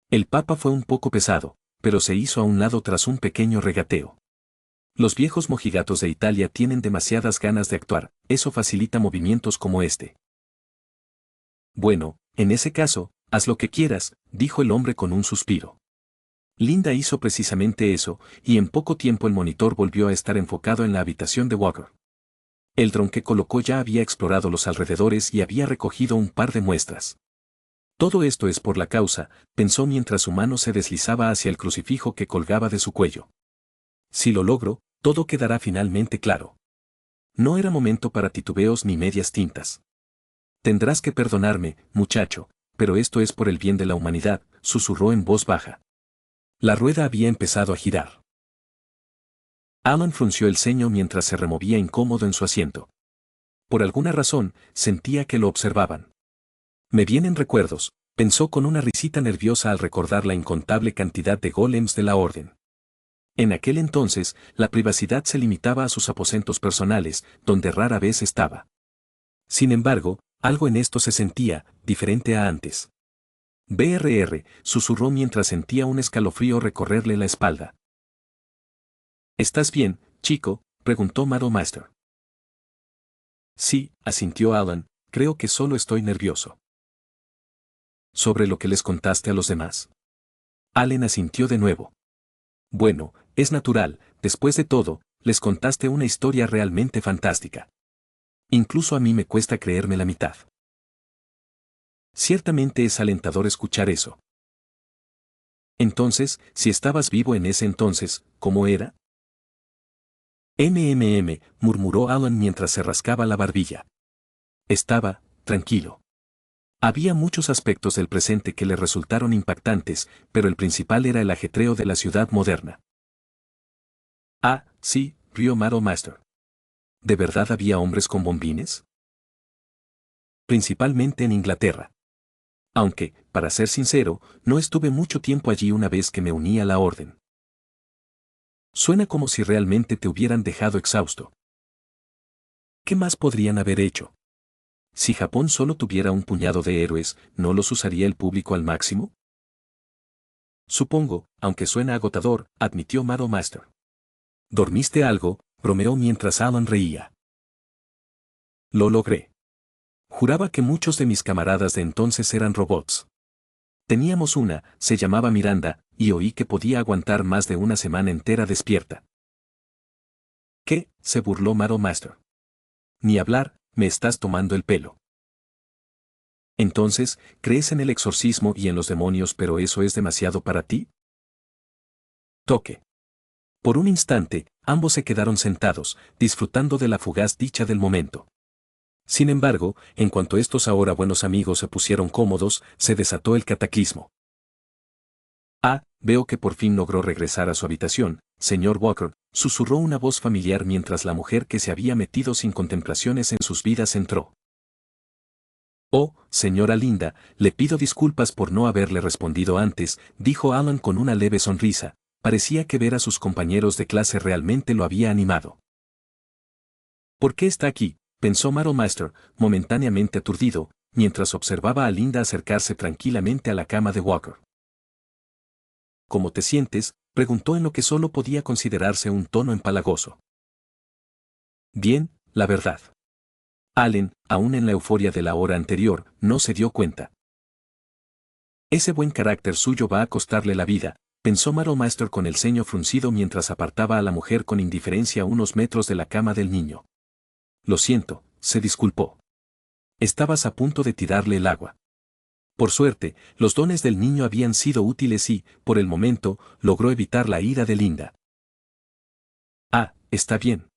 El Papa fue un poco pesado, pero se hizo a un lado tras un pequeño regateo. Los viejos mojigatos de Italia tienen demasiadas ganas de actuar, eso facilita movimientos como este. Bueno, en ese caso, haz lo que quieras, dijo el hombre con un suspiro. Linda hizo precisamente eso, y en poco tiempo el monitor volvió a estar enfocado en la habitación de Walker. El dron que colocó ya había explorado los alrededores y había recogido un par de muestras. Todo esto es por la causa, pensó mientras su mano se deslizaba hacia el crucifijo que colgaba de su cuello. Si lo logro, todo quedará finalmente claro. No era momento para titubeos ni medias tintas. Tendrás que perdonarme, muchacho, pero esto es por el bien de la humanidad, susurró en voz baja. La rueda había empezado a girar. Alan frunció el ceño mientras se removía incómodo en su asiento. Por alguna razón, sentía que lo observaban. Me vienen recuerdos, pensó con una risita nerviosa al recordar la incontable cantidad de golems de la orden. En aquel entonces, la privacidad se limitaba a sus aposentos personales, donde rara vez estaba. Sin embargo, algo en esto se sentía, diferente a antes. BRR, susurró mientras sentía un escalofrío recorrerle la espalda. ¿Estás bien, chico?, preguntó Madame Master. Sí, asintió Alan, creo que solo estoy nervioso. ¿Sobre lo que les contaste a los demás? Allen asintió de nuevo. Bueno, es natural, después de todo, les contaste una historia realmente fantástica. Incluso a mí me cuesta creerme la mitad. Ciertamente es alentador escuchar eso. Entonces, si estabas vivo en ese entonces, ¿cómo era? Murmuró Alan mientras se rascaba la barbilla. Estaba, tranquilo. Había muchos aspectos del presente que le resultaron impactantes, pero el principal era el ajetreo de la ciudad moderna. Ah, sí, rió Madame Master. ¿De verdad había hombres con bombines? Principalmente en Inglaterra. Aunque, para ser sincero, no estuve mucho tiempo allí una vez que me uní a la orden. Suena como si realmente te hubieran dejado exhausto. ¿Qué más podrían haber hecho? Si Japón solo tuviera un puñado de héroes, ¿no los usaría el público al máximo? Supongo, aunque suena agotador, admitió Madame Master. ¿Dormiste algo?, bromeó mientras Alan reía. Lo logré. Juraba que muchos de mis camaradas de entonces eran robots. Teníamos una, se llamaba Miranda, y oí que podía aguantar más de una semana entera despierta. ¿Qué?, se burló Madame Master. Ni hablar, me estás tomando el pelo. Entonces, ¿crees en el exorcismo y en los demonios pero eso es demasiado para ti? Toque. Por un instante, ambos se quedaron sentados, disfrutando de la fugaz dicha del momento. Sin embargo, en cuanto estos ahora buenos amigos se pusieron cómodos, se desató el cataclismo. Ah, veo que por fin logró regresar a su habitación, señor Walker, susurró una voz familiar mientras la mujer que se había metido sin contemplaciones en sus vidas entró. Oh, señora Linda, le pido disculpas por no haberle respondido antes, dijo Alan con una leve sonrisa. Parecía que ver a sus compañeros de clase realmente lo había animado. ¿Por qué está aquí?, pensó Master, momentáneamente aturdido, mientras observaba a Linda acercarse tranquilamente a la cama de Walker. ¿Cómo te sientes?, preguntó en lo que solo podía considerarse un tono empalagoso. Bien, la verdad. Allen, aún en la euforia de la hora anterior, no se dio cuenta. Ese buen carácter suyo va a costarle la vida, pensó Master con el ceño fruncido mientras apartaba a la mujer con indiferencia a unos metros de la cama del niño. Lo siento, se disculpó. Estabas a punto de tirarle el agua. Por suerte, los dones del niño habían sido útiles y, por el momento, logró evitar la ira de Linda. Ah, está bien.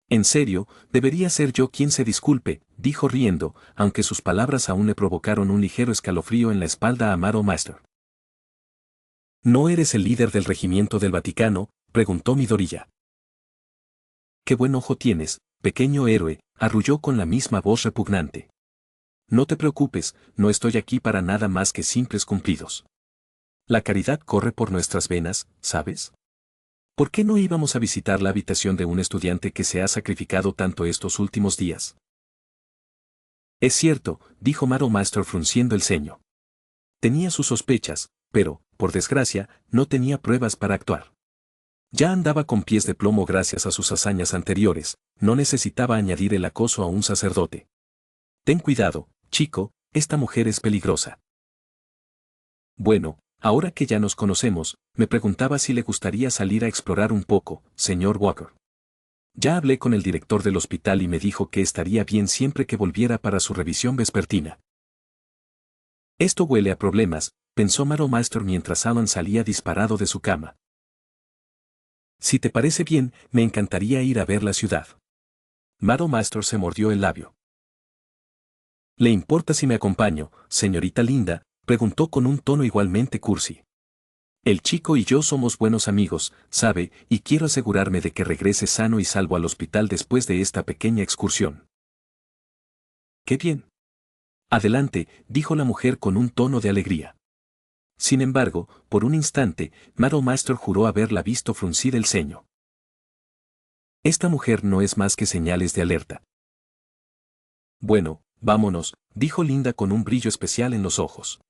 En serio, debería ser yo quien se disculpe, dijo riendo, aunque sus palabras aún le provocaron un ligero escalofrío en la espalda a Master. ¿No eres el líder del regimiento del Vaticano?, preguntó Midorilla. Qué buen ojo tienes, pequeño héroe, arrulló con la misma voz repugnante. No te preocupes, no estoy aquí para nada más que simples cumplidos. La caridad corre por nuestras venas, ¿sabes? ¿Por qué no íbamos a visitar la habitación de un estudiante que se ha sacrificado tanto estos últimos días? Es cierto, dijo Master frunciendo el ceño. Tenía sus sospechas, pero, por desgracia, no tenía pruebas para actuar. Ya andaba con pies de plomo gracias a sus hazañas anteriores, no necesitaba añadir el acoso a un sacerdote. Ten cuidado, chico, esta mujer es peligrosa. Bueno, ahora que ya nos conocemos, me preguntaba si le gustaría salir a explorar un poco, señor Walker. Ya hablé con el director del hospital y me dijo que estaría bien siempre que volviera para su revisión vespertina. Esto huele a problemas, pensó Master mientras Alan salía disparado de su cama. Si te parece bien, me encantaría ir a ver la ciudad. Master se mordió el labio. ¿Le importa si me acompaño, señorita Linda?, preguntó con un tono igualmente cursi. El chico y yo somos buenos amigos, sabe, y quiero asegurarme de que regrese sano y salvo al hospital después de esta pequeña excursión. ¡Qué bien! Adelante, dijo la mujer con un tono de alegría. Sin embargo, por un instante, Master juró haberla visto fruncir el ceño. Esta mujer no es más que señales de alerta. Bueno, vámonos, dijo Linda con un brillo especial en los ojos.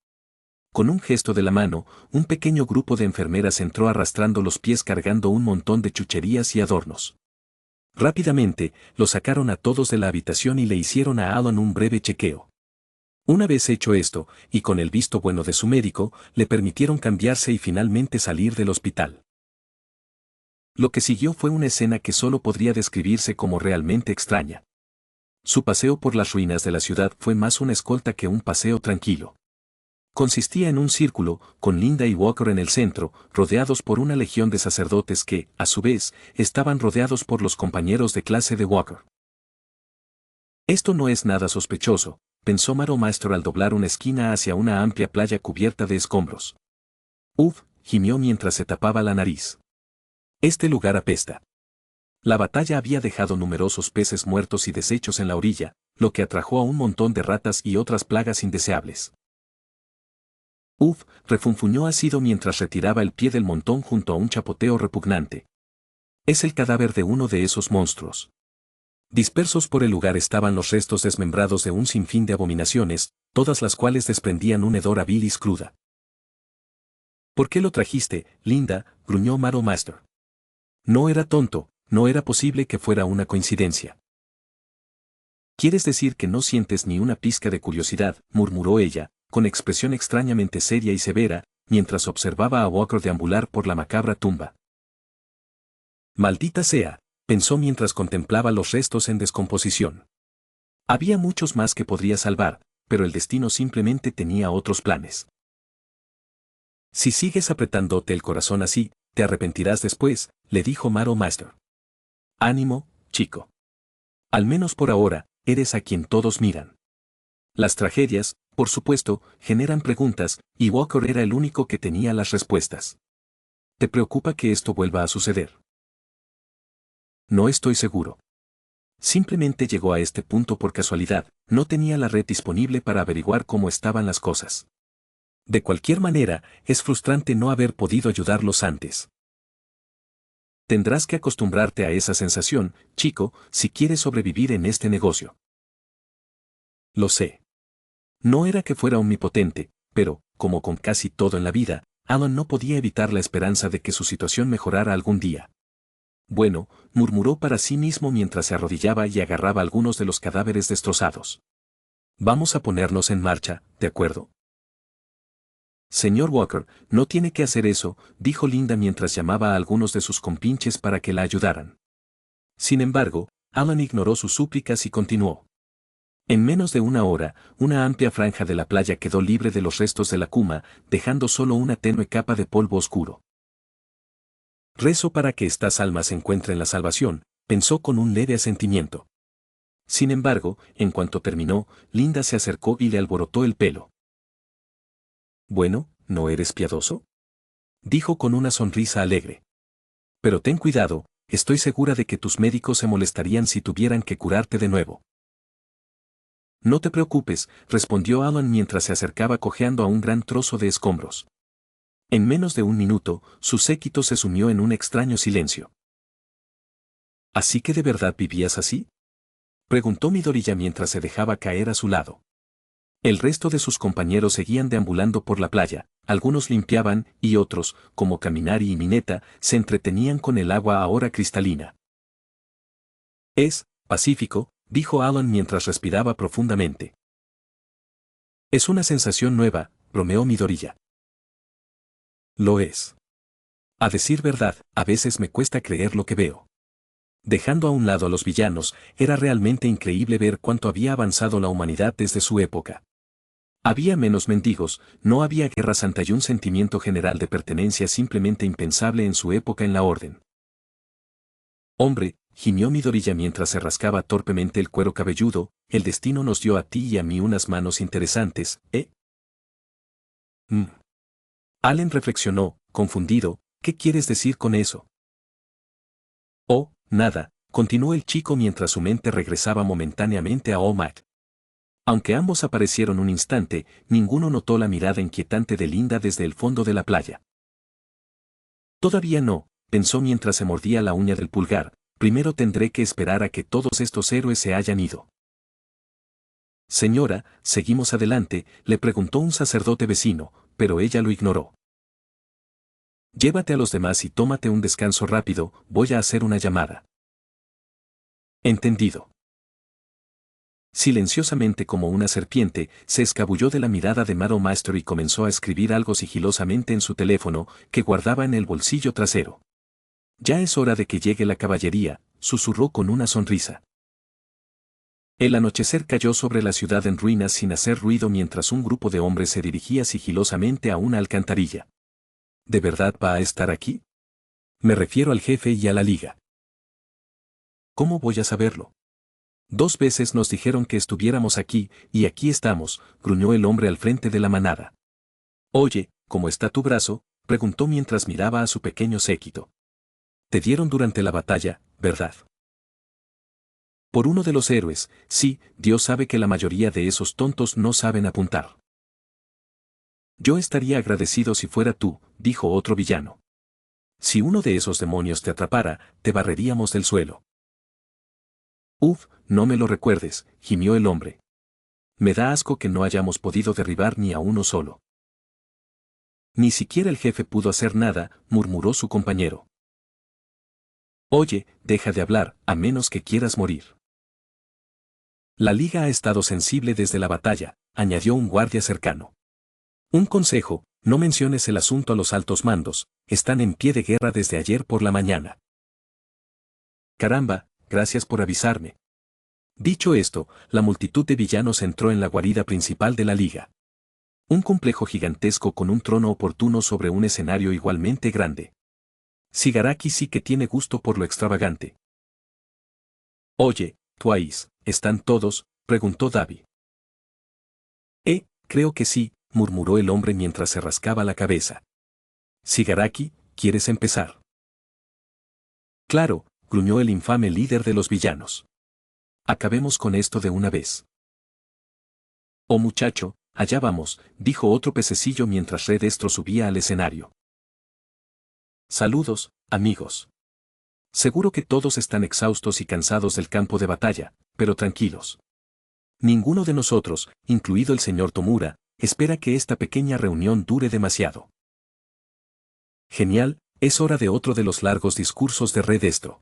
Con un gesto de la mano, un pequeño grupo de enfermeras entró arrastrando los pies cargando un montón de chucherías y adornos. Rápidamente, lo sacaron a todos de la habitación y le hicieron a Alan un breve chequeo. Una vez hecho esto, y con el visto bueno de su médico, le permitieron cambiarse y finalmente salir del hospital. Lo que siguió fue una escena que solo podría describirse como realmente extraña. Su paseo por las ruinas de la ciudad fue más una escolta que un paseo tranquilo. Consistía en un círculo, con Linda y Walker en el centro, rodeados por una legión de sacerdotes que, a su vez, estaban rodeados por los compañeros de clase de Walker. Esto no es nada sospechoso, pensó Master al doblar una esquina hacia una amplia playa cubierta de escombros. Uf, gimió mientras se tapaba la nariz. Este lugar apesta. La batalla había dejado numerosos peces muertos y desechos en la orilla, lo que atrajo a un montón de ratas y otras plagas indeseables. Uf, refunfuñó ácido mientras retiraba el pie del montón junto a un chapoteo repugnante. Es el cadáver de uno de esos monstruos. Dispersos por el lugar estaban los restos desmembrados de un sinfín de abominaciones, todas las cuales desprendían un hedor a bilis cruda. ¿Por qué lo trajiste, Linda?, gruñó Master. No era tonto, no era posible que fuera una coincidencia. ¿Quieres decir que no sientes ni una pizca de curiosidad?, murmuró ella, con expresión extrañamente seria y severa, mientras observaba a Walker deambular por la macabra tumba. Maldita sea, pensó mientras contemplaba los restos en descomposición. Había muchos más que podría salvar, pero el destino simplemente tenía otros planes. Si sigues apretándote el corazón así, te arrepentirás después, le dijo Master. Ánimo, chico. Al menos por ahora, eres a quien todos miran. Las tragedias, por supuesto, generan preguntas, y Walker era el único que tenía las respuestas. ¿Te preocupa que esto vuelva a suceder? No estoy seguro. Simplemente llegó a este punto por casualidad, no tenía la red disponible para averiguar cómo estaban las cosas. De cualquier manera, es frustrante no haber podido ayudarlos antes. Tendrás que acostumbrarte a esa sensación, chico, si quieres sobrevivir en este negocio. Lo sé. No era que fuera omnipotente, pero, como con casi todo en la vida, Alan no podía evitar la esperanza de que su situación mejorara algún día. Bueno, murmuró para sí mismo mientras se arrodillaba y agarraba algunos de los cadáveres destrozados. Vamos a ponernos en marcha, ¿de acuerdo? Señor Walker, no tiene que hacer eso, dijo Linda mientras llamaba a algunos de sus compinches para que la ayudaran. Sin embargo, Alan ignoró sus súplicas y continuó. En menos de una hora, una amplia franja de la playa quedó libre de los restos de la cuma, dejando solo una tenue capa de polvo oscuro. Rezo para que estas almas encuentren la salvación, pensó con un leve asentimiento. Sin embargo, en cuanto terminó, Linda se acercó y le alborotó el pelo. Bueno, ¿no eres piadoso? Dijo con una sonrisa alegre. Pero ten cuidado, estoy segura de que tus médicos se molestarían si tuvieran que curarte de nuevo. No te preocupes, respondió Alan mientras se acercaba cojeando a un gran trozo de escombros. En menos de un minuto, su séquito se sumió en un extraño silencio. ¿Así que de verdad vivías así? Preguntó Midoriya mientras se dejaba caer a su lado. El resto de sus compañeros seguían deambulando por la playa, algunos limpiaban y otros, como Kaminari y Mineta, se entretenían con el agua ahora cristalina. Es pacífico, dijo Alan mientras respiraba profundamente. Es una sensación nueva, bromeó Midoriya. Lo es. A decir verdad, a veces me cuesta creer lo que veo. Dejando a un lado a los villanos, era realmente increíble ver cuánto había avanzado la humanidad desde su época. Había menos mendigos, no había guerra santa y un sentimiento general de pertenencia simplemente impensable en su época en la orden. Hombre, gimió Midoriya mientras se rascaba torpemente el cuero cabelludo, el destino nos dio a ti y a mí unas manos interesantes, ¿eh? Allen reflexionó, confundido, ¿qué quieres decir con eso? Oh, nada, continuó el chico mientras su mente regresaba momentáneamente a All Might. Aunque ambos aparecieron un instante, ninguno notó la mirada inquietante de Linda desde el fondo de la playa. Todavía no, pensó mientras se mordía la uña del pulgar, primero tendré que esperar a que todos estos héroes se hayan ido. Señora, ¿seguimos adelante?, le preguntó un sacerdote vecino, pero ella lo ignoró. Llévate a los demás y tómate un descanso rápido, voy a hacer una llamada. Entendido. Silenciosamente como una serpiente, se escabulló de la mirada de Madame Master y comenzó a escribir algo sigilosamente en su teléfono, que guardaba en el bolsillo trasero. Ya es hora de que llegue la caballería, susurró con una sonrisa. El anochecer cayó sobre la ciudad en ruinas sin hacer ruido mientras un grupo de hombres se dirigía sigilosamente a una alcantarilla. ¿De verdad va a estar aquí? Me refiero al jefe y a la liga. ¿Cómo voy a saberlo? 2 veces nos dijeron que estuviéramos aquí, y aquí estamos, gruñó el hombre al frente de la manada. Oye, ¿cómo está tu brazo?, preguntó mientras miraba a su pequeño séquito. Te dieron durante la batalla, ¿verdad? Por uno de los héroes, sí, Dios sabe que la mayoría de esos tontos no saben apuntar. Yo estaría agradecido si fuera tú, dijo otro villano. Si uno de esos demonios te atrapara, te barreríamos del suelo. Uf, no me lo recuerdes, gimió el hombre. Me da asco que no hayamos podido derribar ni a uno solo. Ni siquiera el jefe pudo hacer nada, murmuró su compañero. Oye, deja de hablar, a menos que quieras morir. La liga ha estado sensible desde la batalla, añadió un guardia cercano. Un consejo, no menciones el asunto a los altos mandos, están en pie de guerra desde ayer por la mañana. Caramba, gracias por avisarme. Dicho esto, la multitud de villanos entró en la guarida principal de la liga. Un complejo gigantesco con un trono oportuno sobre un escenario igualmente grande. Shigaraki sí que tiene gusto por lo extravagante. Oye, Twice, ¿están todos?, preguntó Davy. Creo que sí, murmuró el hombre mientras se rascaba la cabeza. Shigaraki, ¿quieres empezar? Claro, gruñó el infame líder de los villanos. Acabemos con esto de una vez. Oh muchacho, allá vamos, dijo otro pececillo mientras Red Destro subía al escenario. Saludos, amigos. Seguro que todos están exhaustos y cansados del campo de batalla, pero tranquilos. Ninguno de nosotros, incluido el señor Tomura, espera que esta pequeña reunión dure demasiado. Genial, es hora de otro de los largos discursos de Red Destro.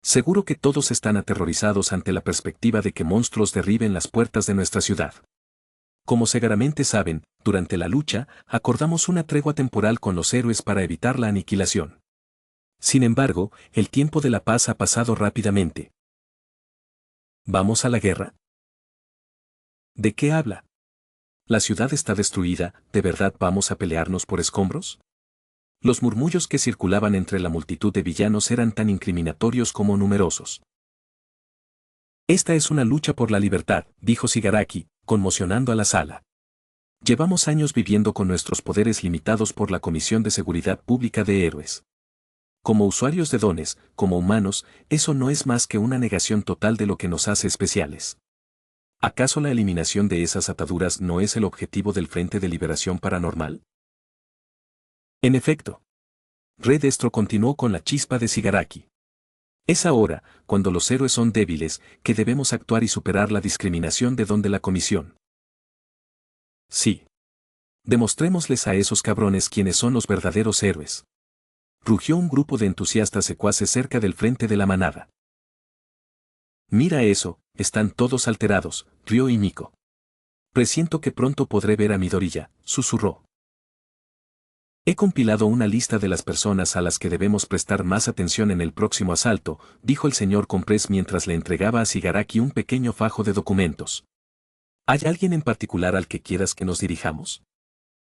Seguro que todos están aterrorizados ante la perspectiva de que monstruos derriben las puertas de nuestra ciudad. Como seguramente saben, durante la lucha, acordamos una tregua temporal con los héroes para evitar la aniquilación. Sin embargo, el tiempo de la paz ha pasado rápidamente. ¿Vamos a la guerra? ¿De qué habla? La ciudad está destruida, ¿de verdad vamos a pelearnos por escombros? Los murmullos que circulaban entre la multitud de villanos eran tan incriminatorios como numerosos. Esta es una lucha por la libertad, dijo Shigaraki, conmocionando a la sala. Llevamos años viviendo con nuestros poderes limitados por la Comisión de Seguridad Pública de Héroes. Como usuarios de dones, como humanos, eso no es más que una negación total de lo que nos hace especiales. ¿Acaso la eliminación de esas ataduras no es el objetivo del Frente de Liberación Paranormal? En efecto. Red Destro continuó con la chispa de Shigaraki. Es ahora, cuando los héroes son débiles, que debemos actuar y superar la discriminación de donde la Comisión. Sí. Demostrémosles a esos cabrones quiénes son los verdaderos héroes. Rugió un grupo de entusiastas secuaces cerca del frente de la manada. Mira eso, están todos alterados, rió Himiko. Presiento que pronto podré ver a Midoriya, susurró. He compilado una lista de las personas a las que debemos prestar más atención en el próximo asalto, dijo el señor Compress mientras le entregaba a Shigaraki un pequeño fajo de documentos. ¿Hay alguien en particular al que quieras que nos dirijamos?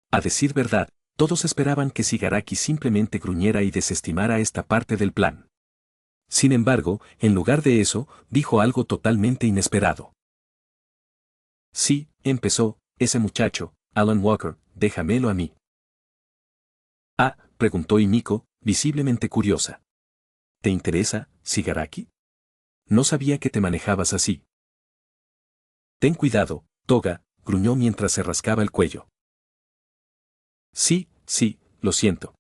A decir verdad, todos esperaban que Shigaraki simplemente gruñera y desestimara esta parte del plan. Sin embargo, en lugar de eso, dijo algo totalmente inesperado. Sí, empezó, ese muchacho, Alan Walker, déjamelo a mí. Preguntó Himiko, visiblemente curiosa. ¿Te interesa, Shigaraki? No sabía que te manejabas así. Ten cuidado, Toga, gruñó mientras se rascaba el cuello. Sí, lo siento.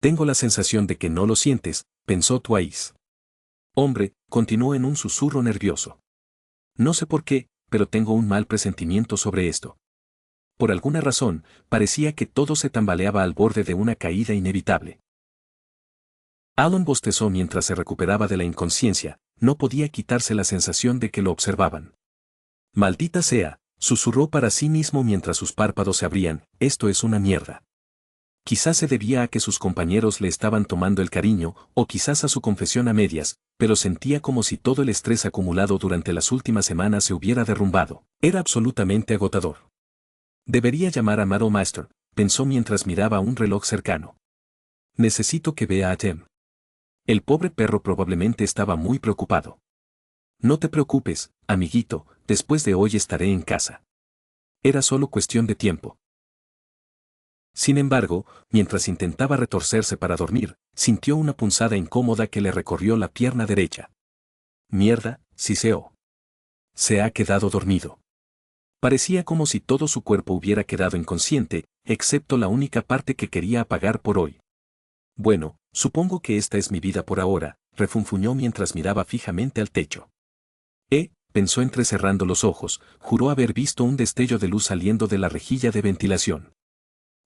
Tengo la sensación de que no lo sientes, pensó Twice. Hombre, continuó en un susurro nervioso. No sé por qué, pero tengo un mal presentimiento sobre esto. Por alguna razón, parecía que todo se tambaleaba al borde de una caída inevitable. Alan bostezó mientras se recuperaba de la inconsciencia, no podía quitarse la sensación de que lo observaban. Maldita sea, susurró para sí mismo mientras sus párpados se abrían, esto es una mierda. Quizás se debía a que sus compañeros le estaban tomando el cariño, o quizás a su confesión a medias, pero sentía como si todo el estrés acumulado durante las últimas semanas se hubiera derrumbado. Era absolutamente agotador. Debería llamar a Madame Master, pensó mientras miraba un reloj cercano. Necesito que vea a Jem. El pobre perro probablemente estaba muy preocupado. No te preocupes, amiguito, después de hoy estaré en casa. Era solo cuestión de tiempo. Sin embargo, mientras intentaba retorcerse para dormir, sintió una punzada incómoda que le recorrió la pierna derecha. Mierda, siseó. Se ha quedado dormido. Parecía como si todo su cuerpo hubiera quedado inconsciente, excepto la única parte que quería apagar por hoy. Bueno, supongo que esta es mi vida por ahora, refunfuñó mientras miraba fijamente al techo. Pensó entrecerrando los ojos, juró haber visto un destello de luz saliendo de la rejilla de ventilación.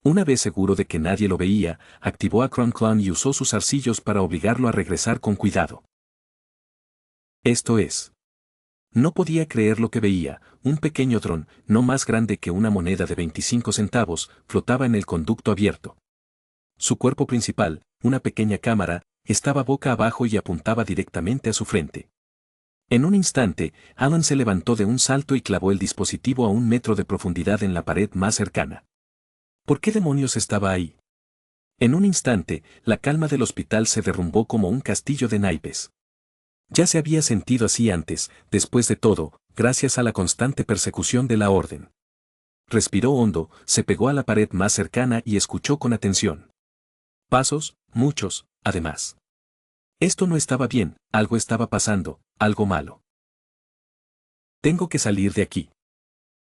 Una vez seguro de que nadie lo veía, activó a Cron y usó sus arcillos para obligarlo a regresar con cuidado. Esto es. No podía creer lo que veía, un pequeño dron, no más grande que una moneda de 25 centavos, flotaba en el conducto abierto. Su cuerpo principal, una pequeña cámara, estaba boca abajo y apuntaba directamente a su frente. En un instante, Alan se levantó de un salto y clavó el dispositivo a 1 metro de profundidad en la pared más cercana. ¿Por qué demonios estaba ahí? En un instante, la calma del hospital se derrumbó como un castillo de naipes. Ya se había sentido así antes, después de todo, gracias a la constante persecución de la orden. Respiró hondo, se pegó a la pared más cercana y escuchó con atención. Pasos, muchos, además. Esto no estaba bien, algo estaba pasando, algo malo. Tengo que salir de aquí.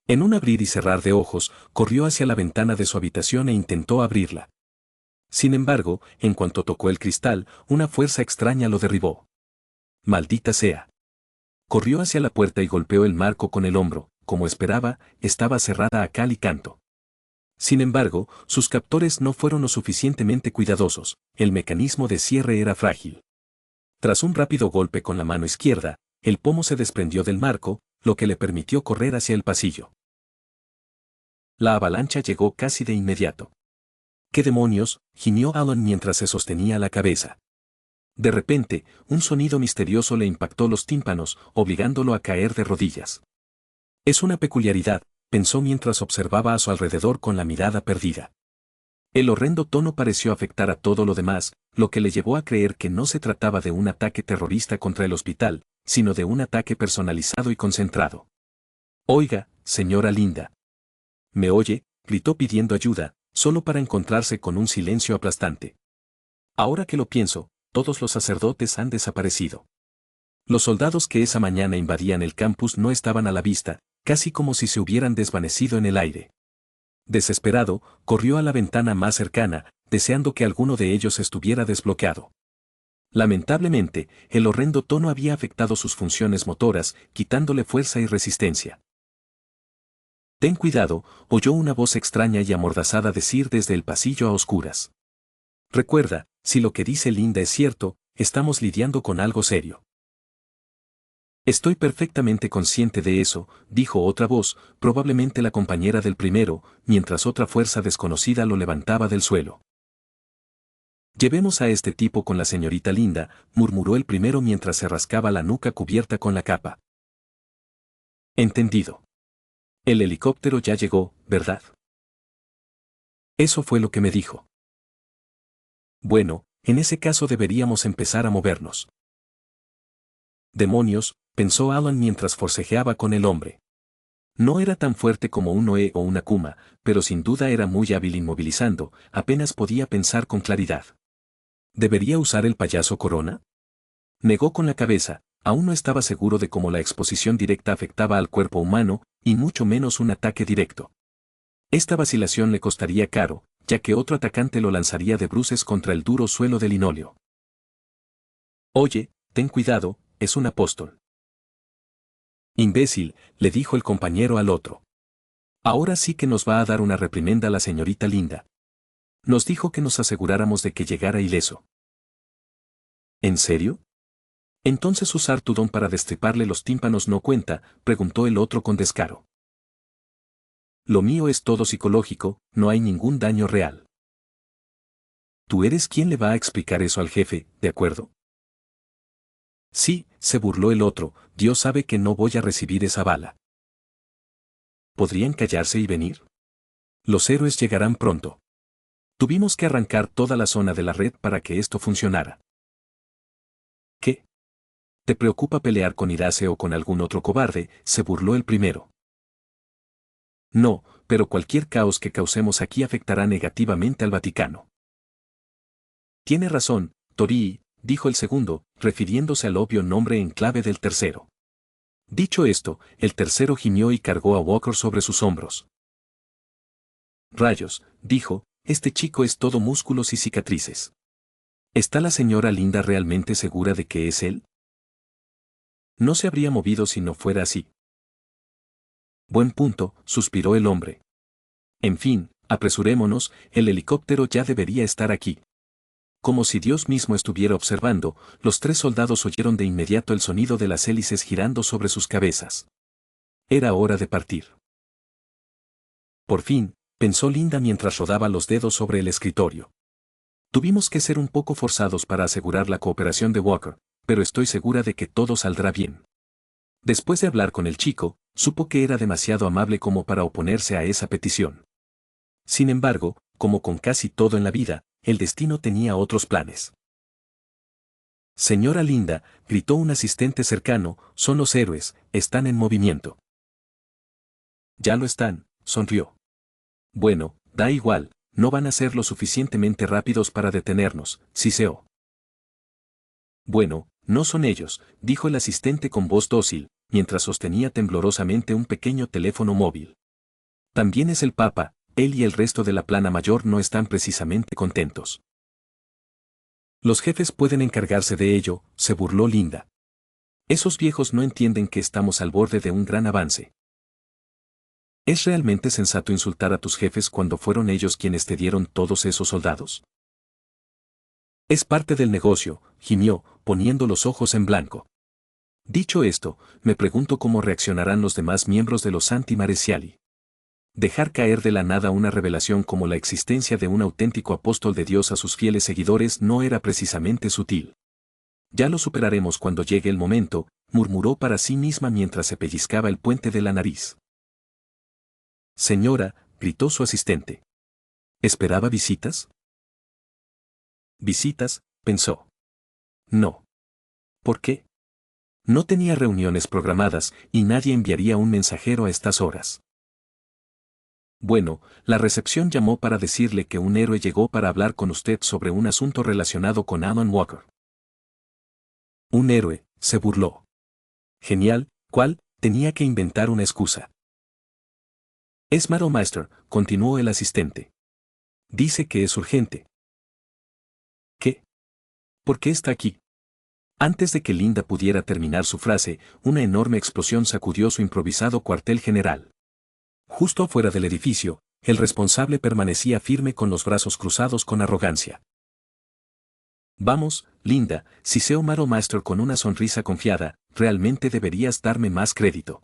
En un abrir y cerrar de ojos, corrió hacia la ventana de su habitación e intentó abrirla. Sin embargo, en cuanto tocó el cristal, una fuerza extraña lo derribó. Maldita sea. Corrió hacia la puerta y golpeó el marco con el hombro, como esperaba, estaba cerrada a cal y canto. Sin embargo, sus captores no fueron lo suficientemente cuidadosos, el mecanismo de cierre era frágil. Tras un rápido golpe con la mano izquierda, el pomo se desprendió del marco, lo que le permitió correr hacia el pasillo. La avalancha llegó casi de inmediato. ¿Qué demonios?, gimió Alan mientras se sostenía la cabeza. De repente, un sonido misterioso le impactó los tímpanos, obligándolo a caer de rodillas. Es una peculiaridad, pensó mientras observaba a su alrededor con la mirada perdida. El horrendo tono pareció afectar a todo lo demás, lo que le llevó a creer que no se trataba de un ataque terrorista contra el hospital, sino de un ataque personalizado y concentrado. Oiga, señora Linda. ¿Me oye?, gritó pidiendo ayuda, solo para encontrarse con un silencio aplastante. Ahora que lo pienso, todos los sacerdotes han desaparecido. Los soldados que esa mañana invadían el campus no estaban a la vista, casi como si se hubieran desvanecido en el aire. Desesperado, corrió a la ventana más cercana, deseando que alguno de ellos estuviera desbloqueado. Lamentablemente, el horrendo tono había afectado sus funciones motoras, quitándole fuerza y resistencia. Ten cuidado, oyó una voz extraña y amordazada decir desde el pasillo a oscuras. Recuerda, si lo que dice Linda es cierto, estamos lidiando con algo serio. Estoy perfectamente consciente de eso, dijo otra voz, probablemente la compañera del primero, mientras otra fuerza desconocida lo levantaba del suelo. Llevemos a este tipo con la señorita Linda, murmuró el primero mientras se rascaba la nuca cubierta con la capa. Entendido. El helicóptero ya llegó, ¿verdad? Eso fue lo que me dijo. Bueno, en ese caso deberíamos empezar a movernos. Demonios, pensó Alan mientras forcejeaba con el hombre. No era tan fuerte como un Noé o una Kuma, pero sin duda era muy hábil inmovilizando, apenas podía pensar con claridad. ¿Debería usar el payaso Corona? Negó con la cabeza, aún no estaba seguro de cómo la exposición directa afectaba al cuerpo humano, y mucho menos un ataque directo. Esta vacilación le costaría caro, ya que otro atacante lo lanzaría de bruces contra el duro suelo de linóleo. Oye, ten cuidado, es un apóstol. Imbécil, le dijo el compañero al otro. Ahora sí que nos va a dar una reprimenda la señorita Linda. Nos dijo que nos aseguráramos de que llegara ileso. ¿En serio? Entonces usar tu don para destriparle los tímpanos no cuenta, preguntó el otro con descaro. Lo mío es todo psicológico, no hay ningún daño real. Tú eres quien le va a explicar eso al jefe, ¿de acuerdo? Sí, se burló el otro, Dios sabe que no voy a recibir esa bala. ¿Podrían callarse y venir? Los héroes llegarán pronto. Tuvimos que arrancar toda la zona de la red para que esto funcionara. ¿Qué? ¿Te preocupa pelear con Irace o con algún otro cobarde?, se burló el primero. No, pero cualquier caos que causemos aquí afectará negativamente al Vaticano. Tiene razón, Torii, dijo el segundo, refiriéndose al obvio nombre en clave del tercero. Dicho esto, el tercero gimió y cargó a Walker sobre sus hombros. Rayos, dijo, este chico es todo músculos y cicatrices. ¿Está la señora Linda realmente segura de que es él? No se habría movido si no fuera así. Buen punto, suspiró el hombre. En fin, apresurémonos, el helicóptero ya debería estar aquí. Como si Dios mismo estuviera observando, los tres soldados oyeron de inmediato el sonido de las hélices girando sobre sus cabezas. Era hora de partir. Por fin, pensó Linda mientras rodaba los dedos sobre el escritorio. Tuvimos que ser un poco forzados para asegurar la cooperación de Walker, pero estoy segura de que todo saldrá bien. Después de hablar con el chico, supo que era demasiado amable como para oponerse a esa petición. Sin embargo, como con casi todo en la vida, el destino tenía otros planes. Señora Linda, gritó un asistente cercano, son los héroes, están en movimiento. Ya lo están, sonrió. Bueno, da igual, no van a ser lo suficientemente rápidos para detenernos, siseó. Bueno, no son ellos, dijo el asistente con voz dócil, mientras sostenía temblorosamente un pequeño teléfono móvil. También es el Papa, él y el resto de la plana mayor no están precisamente contentos. Los jefes pueden encargarse de ello, se burló Linda. Esos viejos no entienden que estamos al borde de un gran avance. ¿Es realmente sensato insultar a tus jefes cuando fueron ellos quienes te dieron todos esos soldados? Es parte del negocio, gimió, poniendo los ojos en blanco. Dicho esto, me pregunto cómo reaccionarán los demás miembros de los Santi Maresiali. Dejar caer de la nada una revelación como la existencia de un auténtico apóstol de Dios a sus fieles seguidores no era precisamente sutil. Ya lo superaremos cuando llegue el momento, murmuró para sí misma mientras se pellizcaba el puente de la nariz. Señora, gritó su asistente. ¿Esperaba visitas? Visitas, pensó. No. ¿Por qué? No tenía reuniones programadas y nadie enviaría un mensajero a estas horas. Bueno, la recepción llamó para decirle que un héroe llegó para hablar con usted sobre un asunto relacionado con Alan Walker. Un héroe, se burló. Genial, ¿cuál? Tenía que inventar una excusa. Es Master, continuó el asistente. Dice que es urgente. ¿Qué? ¿Por qué está aquí? Antes de que Linda pudiera terminar su frase, una enorme explosión sacudió su improvisado cuartel general. Justo afuera del edificio, el responsable permanecía firme con los brazos cruzados con arrogancia. Vamos, Linda, siseó Master con una sonrisa confiada, realmente deberías darme más crédito.